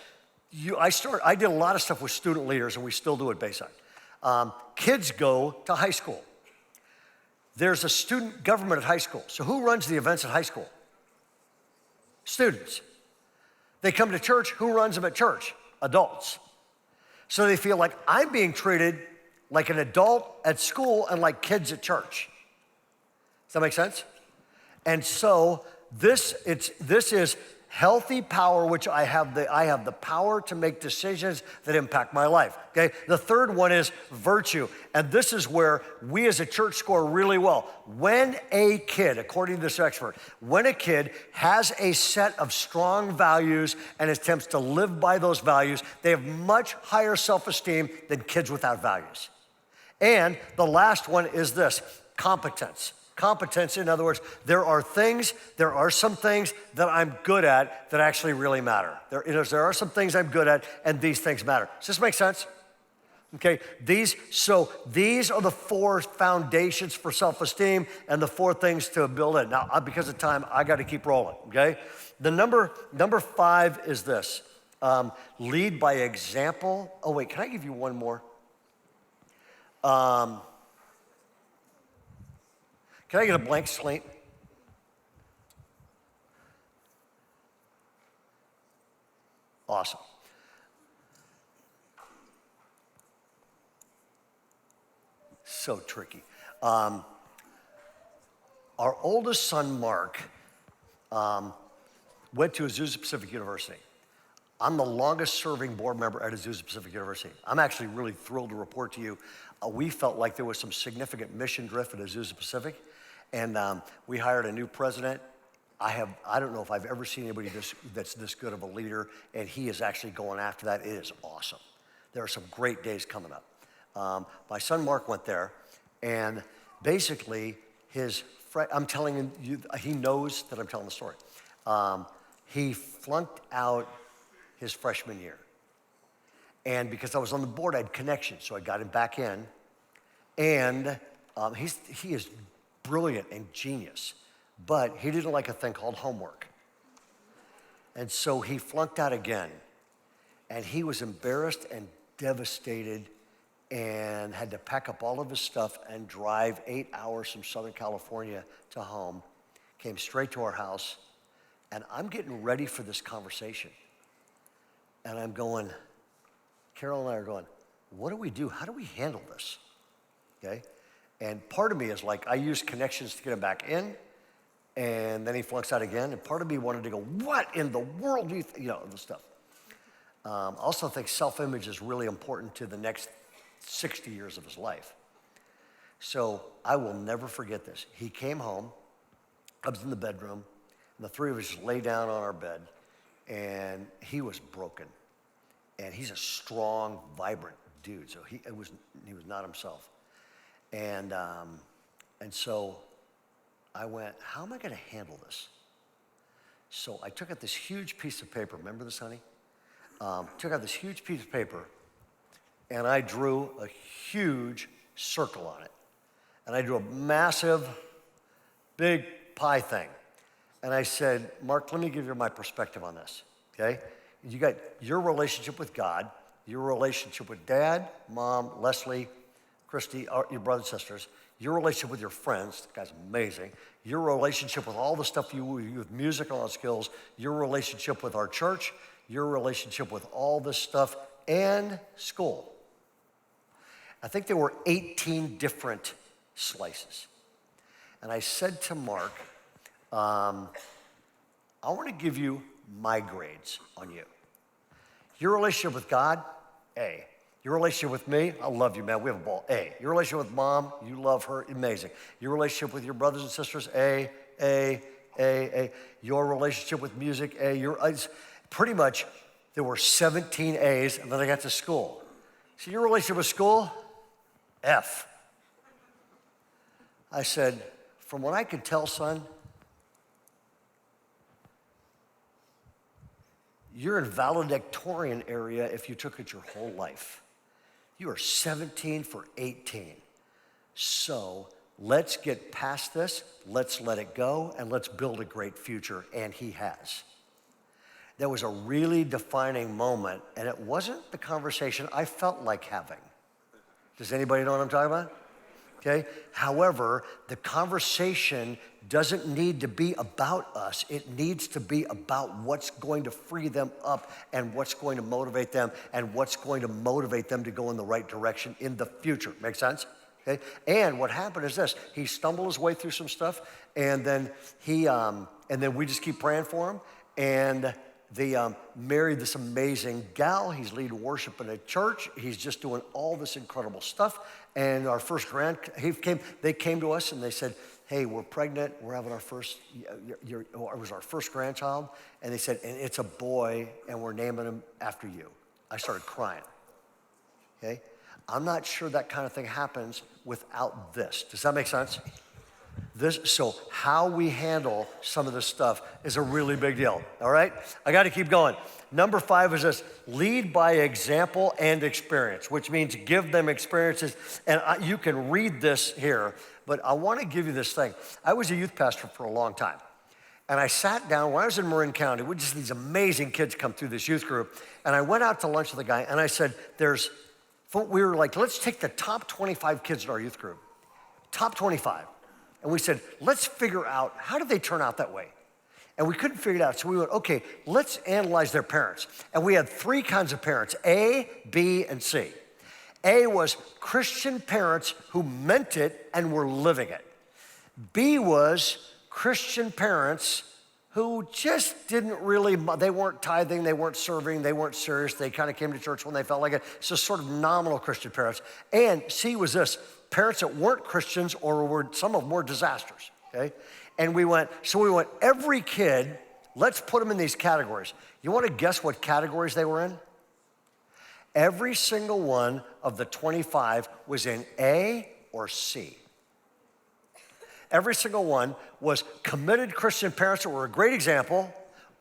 I did a lot of stuff with student leaders, and we still do at Bayside. Kids go to high school. There's a student government at high school. So who runs the events at high school? Students. They come to church. Who runs them at church? Adults. So they feel like I'm being treated like an adult at school and like kids at church. Does that make sense? And so this is healthy power, which I have the power to make decisions that impact my life, okay? The third one is virtue, and this is where we as a church score really well. When a kid, according to this expert, when a kid has a set of strong values and attempts to live by those values, they have much higher self-esteem than kids without values. And the last one is this, competence. Competence, in other words, there are some things that I'm good at that actually really matter. There are some things I'm good at, and these things matter. Does this make sense? Okay, these are the 4 foundations for self-esteem and the 4 things to build it. Now, because of time, I got to keep rolling, okay? The number 5 is this, lead by example. Oh, wait, can I give you one more? Can I get a blank slate? Awesome. So tricky. Our oldest son, Mark, went to Azusa Pacific University. I'm the longest serving board member at Azusa Pacific University. I'm actually really thrilled to report to you, we felt like there was some significant mission drift at Azusa Pacific. And we hired a new president. I don't know if I've ever seen anybody that's this good of a leader, and he is actually going after that. It is awesome. There are some great days coming up. My son Mark went there, and basically I'm telling you, he knows that I'm telling the story. He flunked out his freshman year. And because I was on the board, I had connections, so I got him back in. And he is brilliant and genius, but he didn't like a thing called homework. And so he flunked out again, and he was embarrassed and devastated and had to pack up all of his stuff and drive 8 hours from Southern California to home, came straight to our house, and I'm getting ready for this conversation. And I'm going, Carol and I are going, what do we do? How do we handle this? Okay? And part of me is like, I used connections to get him back in, and then he flunks out again, and part of me wanted to go, what in the world do you the stuff. I also think self-image is really important to the next 60 years of his life. So I will never forget this. He came home, I was in the bedroom, and the 3 of us just lay down on our bed, and he was broken. And he's a strong, vibrant dude, so he was not himself. And so I went, how am I going to handle this? So I took out this huge piece of paper. Remember this, honey? Took out this huge piece of paper, and I drew a huge circle on it. And I drew a massive, big pie thing. And I said, Mark, let me give you my perspective on this, okay? You got your relationship with God, your relationship with Dad, Mom, Leslie, Christy, your brothers and sisters, your relationship with your friends, the guy's amazing, your relationship with all the stuff you with music and all the skills, your relationship with our church, your relationship with all this stuff, and school. I think there were 18 different slices. And I said to Mark, I want to give you my grades on you. Your relationship with God, A. Your relationship with me, I love you, man. We have a ball, A. Your relationship with Mom, you love her, amazing. Your relationship with your brothers and sisters, A. Your relationship with music, A. Pretty much, there were 17 A's, and then I got to school. So your relationship with school, F. I said, from what I could tell, son, you're in valedictorian area if you took it your whole life. You are 17 for 18. So let's get past this, let's let it go, and let's build a great future, and he has. That was a really defining moment, and it wasn't the conversation I felt like having. Does anybody know what I'm talking about? okay? However, the conversation doesn't need to be about us. It needs to be about what's going to free them up and what's going to motivate them and what's going to motivate them to go in the right direction in the future. Make sense? Okay? And what happened is this: he stumbled his way through some stuff, and then we just keep praying for him. And they married this amazing gal. He's leading worship in a church. He's just doing all this incredible stuff. And our first they came to us and they said, hey, we're pregnant. We're having our first, it was our first grandchild. And they said, and it's a boy, and we're naming him after you. I started crying, okay? I'm not sure that kind of thing happens without this. Does that make sense? So how we handle some of this stuff is a really big deal, all right? I got to keep going. Number 5 is this: lead by example and experience, which means give them experiences. And you can read this here, but I want to give you this thing. I was a youth pastor for a long time, and I sat down when I was in Marin County. We just these amazing kids come through this youth group, and I went out to lunch with a guy, and I said, we were like, let's take the top 25 kids in our youth group, top 25. And we said, let's figure out, how did they turn out that way? And we couldn't figure it out. So we went, okay, let's analyze their parents. And we had 3 kinds of parents: A, B, and C. A was Christian parents who meant it and were living it. B was Christian parents who just didn't really, they weren't tithing, they weren't serving, they weren't serious. They kind of came to church when they felt like it. So sort of nominal Christian parents. And C was this: parents that weren't Christians, or some of them were disasters, okay? And we went, every kid, let's put them in these categories. You want to guess what categories they were in? Every single one of the 25 was in A or C. Every single one was committed Christian parents that were a great example,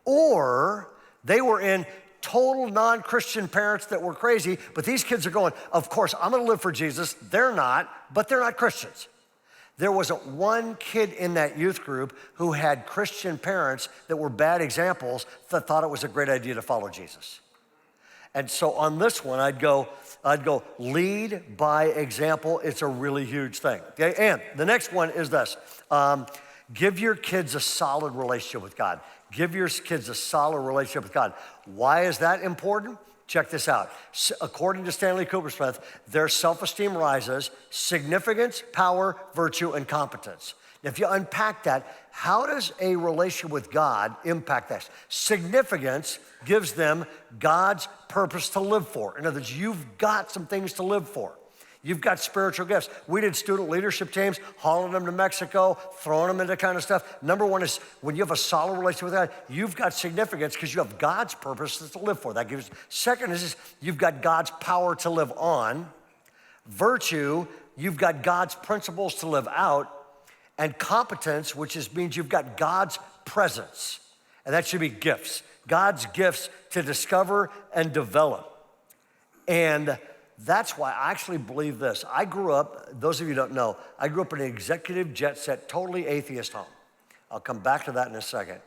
or they were in total non-Christian parents that were crazy, but these kids are going, of course, I'm gonna live for Jesus. They're not, but they're not Christians. There wasn't one kid in that youth group who had Christian parents that were bad examples that thought it was a great idea to follow Jesus. And so on this one, I'd go lead by example. It's a really huge thing, okay? And the next one is this: give your kids a solid relationship with God. Give your kids a solid relationship with God. Why is that important? Check this out. According to Stanley Coopersmith, their self-esteem rises: significance, power, virtue, and competence. Now, if you unpack that, how does a relationship with God impact that? Significance gives them God's purpose to live for. In other words, you've got some things to live for. You've got spiritual gifts. We did student leadership teams, hauling them to Mexico, throwing them into kind of stuff. Number 1 is when you have a solid relationship with God, you've got significance because you have God's purpose to live for. That gives. Second is you've got God's power to live on. Virtue, you've got God's principles to live out. And competence, which means you've got God's presence. And that should be gifts. God's gifts to discover and develop. And that's why I actually believe this. I grew up, those of you who don't know, I grew up in an executive jet set, totally atheist home. I'll come back to that in a second.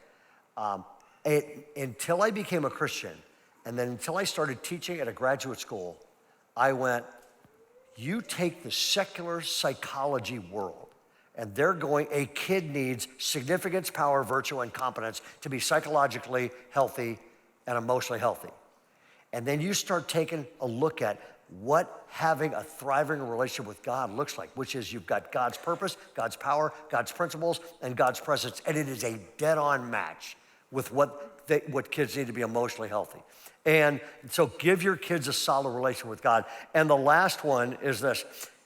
Until I became a Christian, and then until I started teaching at a graduate school, I went, you take the secular psychology world, and they're going, a kid needs significance, power, virtue, and competence to be psychologically healthy and emotionally healthy. And then you start taking a look at what having a thriving relationship with God looks like, which is you've got God's purpose, God's power, God's principles, and God's presence. And it is a dead-on match with what kids need to be emotionally healthy. And so give your kids a solid relationship with God. And the last one is this: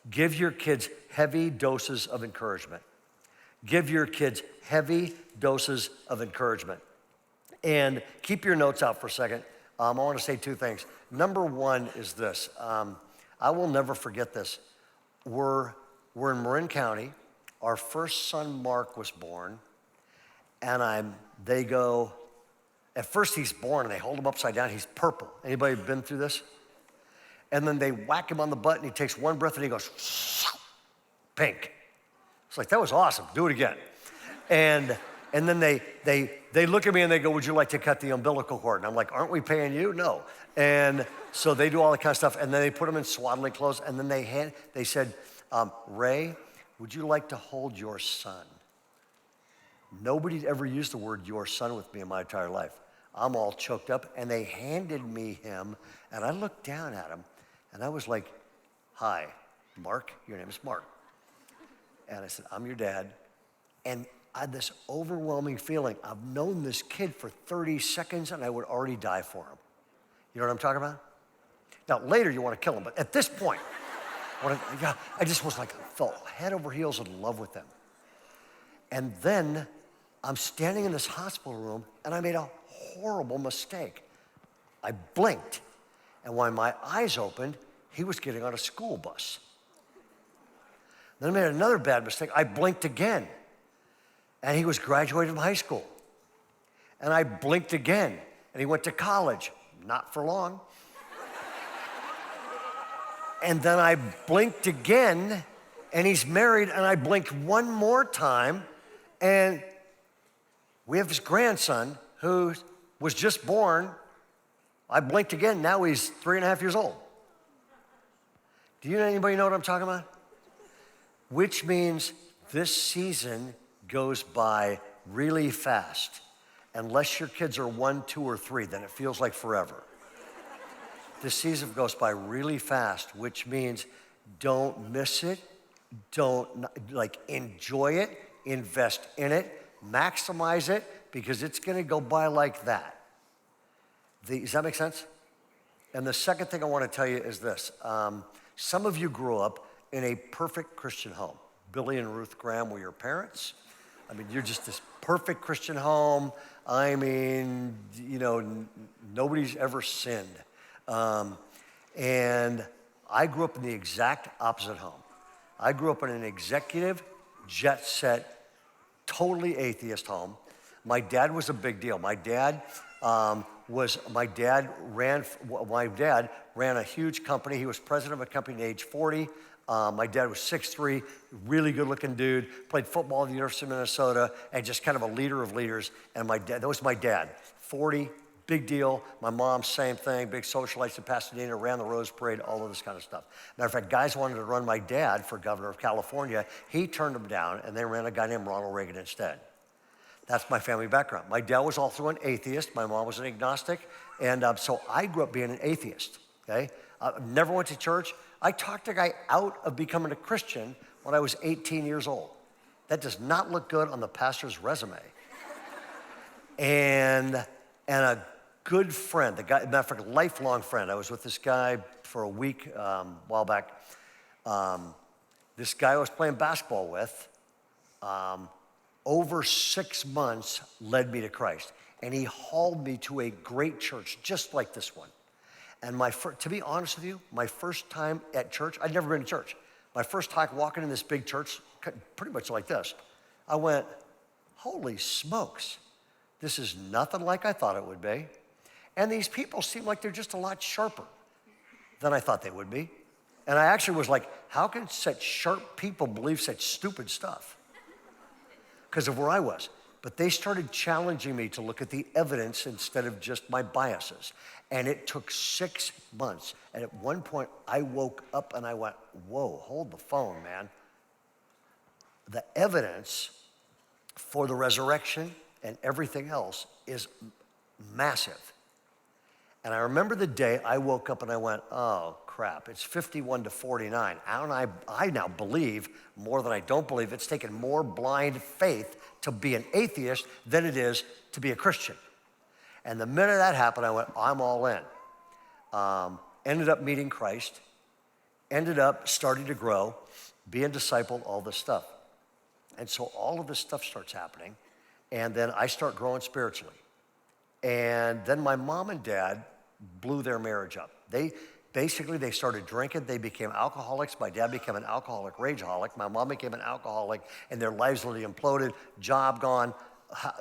give your kids heavy doses of encouragement. Give your kids heavy doses of encouragement. And keep your notes out for a second. I want to say 2 things. Number 1 is this. I will never forget this. We're in Marin County. Our first son, Mark, was born. And they go, at first he's born and they hold him upside down. He's purple. Anybody been through this? And then they whack him on the butt and he takes one breath and he goes, pink. It's like, that was awesome. Do it again. And then they look at me and they go, would you like to cut the umbilical cord? And I'm like, aren't we paying you? No. And so they do all that kind of stuff. And then they put him in swaddling clothes. And then they said, Ray, would you like to hold your son? Nobody'd ever used the word your son with me in my entire life. I'm all choked up, and they handed me him, and I looked down at him, and I was like, hi, Mark, your name is Mark. And I said, I'm your dad. And I had this overwhelming feeling. I've known this kid for 30 seconds, and I would already die for him. You know what I'm talking about? Now, later you want to kill him, but at this point, I just was like, fell head over heels in love with them. And then I'm standing in this hospital room, and I made a horrible mistake. I blinked, and when my eyes opened, he was getting on a school bus. Then I made another bad mistake. I blinked again, and he was graduating from high school. And I blinked again, and he went to college. Not for long. And then I blinked again, and he's married, and I blinked one more time, and we have this grandson who was just born. I blinked again, now he's 3.5 years old. Do anybody know what I'm talking about? Which means this season goes by really fast. Unless your kids are 1, 2, or 3, then it feels like forever. This season goes by really fast, which means don't miss it, enjoy it, invest in it, maximize it, because it's gonna go by like that. Does that make sense? And the second thing I wanna tell you is this. Some of you grew up in a perfect Christian home. Billy and Ruth Graham were your parents. I mean, you're just this perfect Christian home. I mean, nobody's ever sinned. And I grew up in the exact opposite home. I grew up in an executive, jet set, totally atheist home. My dad was a big deal. My dad ran a huge company. He was president of a company at age 40. My dad was 6'3", really good-looking dude, played football at the University of Minnesota, and just kind of a leader of leaders. And that was my dad, 40, big deal. My mom, same thing, big socialite in Pasadena, ran the Rose Parade, all of this kind of stuff. Matter of fact, guys wanted to run my dad for governor of California. He turned them down, and they ran a guy named Ronald Reagan instead. That's my family background. My dad was also an atheist. My mom was an agnostic. And so I grew up being an atheist, okay? I never went to church. I talked a guy out of becoming a Christian when I was 18 years old. That does not look good on the pastor's resume. And a good friend, the guy, matter of fact, a lifelong friend. I was with this guy for a week a while back. This guy I was playing basketball with, over 6 months led me to Christ. And he hauled me to a great church just like this one. And to be honest with you, my first time at church, I'd never been to church. My first time walking in this big church, pretty much like this, I went, holy smokes, this is nothing like I thought it would be. And these people seem like they're just a lot sharper than I thought they would be. And I actually was like, how can such sharp people believe such stupid stuff? Because of where I was. But they started challenging me to look at the evidence instead of just my biases. And it took 6 months. And at one point, I woke up and I went, whoa, hold the phone, man. The evidence for the resurrection and everything else is massive. And I remember the day I woke up and I went, oh, crap, it's 51-49. I now believe more than I don't believe. It's taken more blind faith to be an atheist than it is to be a Christian. And the minute that happened, I went, I'm all in. Ended up meeting Christ, ended up starting to grow, being discipled, all this stuff. And so all of this stuff starts happening, and then I start growing spiritually. And then my mom and dad blew their marriage up. They started drinking. They became alcoholics. My dad became an alcoholic rageaholic. My mom became an alcoholic, and their lives literally imploded. Job gone.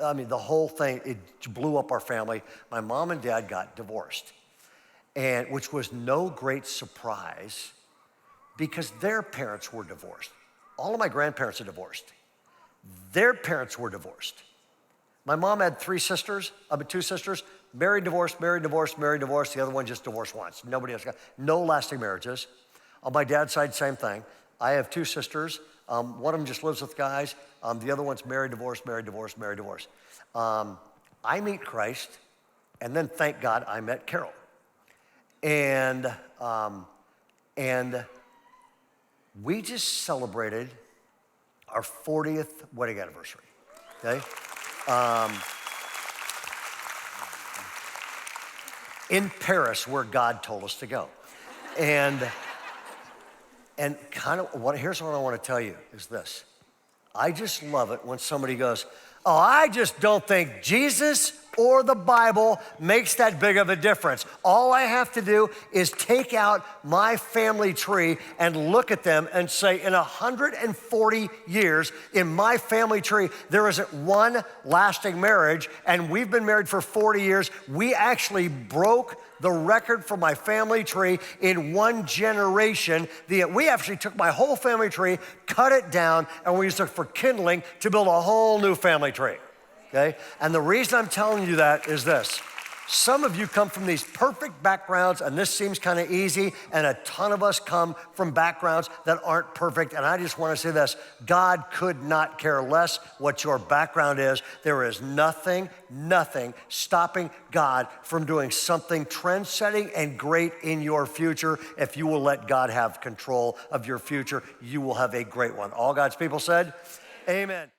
I mean, the whole thing, it blew up our family. My mom and dad got divorced, and which was no great surprise because their parents were divorced. All of my grandparents are divorced. Their parents were divorced. My mom had 2 sisters, married, divorced, married, divorced, married, divorced. The other one just divorced once. Nobody else got, no lasting marriages. On my dad's side, same thing. I have two sisters. One of them just lives with guys. The other one's married, divorced, married, divorced, married, divorced. I meet Christ, and then thank God I met Carol. And we just celebrated our 40th wedding anniversary, okay? In Paris, where God told us to go. And kind of, here's what I want to tell you is this. I just love it when somebody goes, oh, I just don't think Jesus or the Bible makes that big of a difference. All I have to do is take out my family tree and look at them and say, in 140 years, in my family tree, there isn't one lasting marriage, and we've been married for 40 years. We actually broke the record for my family tree in one generation. We actually took my whole family tree, cut it down, and we used it for kindling to build a whole new family tree, okay? And the reason I'm telling you that is this. Some of you come from these perfect backgrounds, and this seems kind of easy, and a ton of us come from backgrounds that aren't perfect, and I just want to say this. God could not care less what your background is. There is nothing stopping God from doing something trend-setting and great in your future. If you will let God have control of your future, you will have a great one. All God's people said, amen.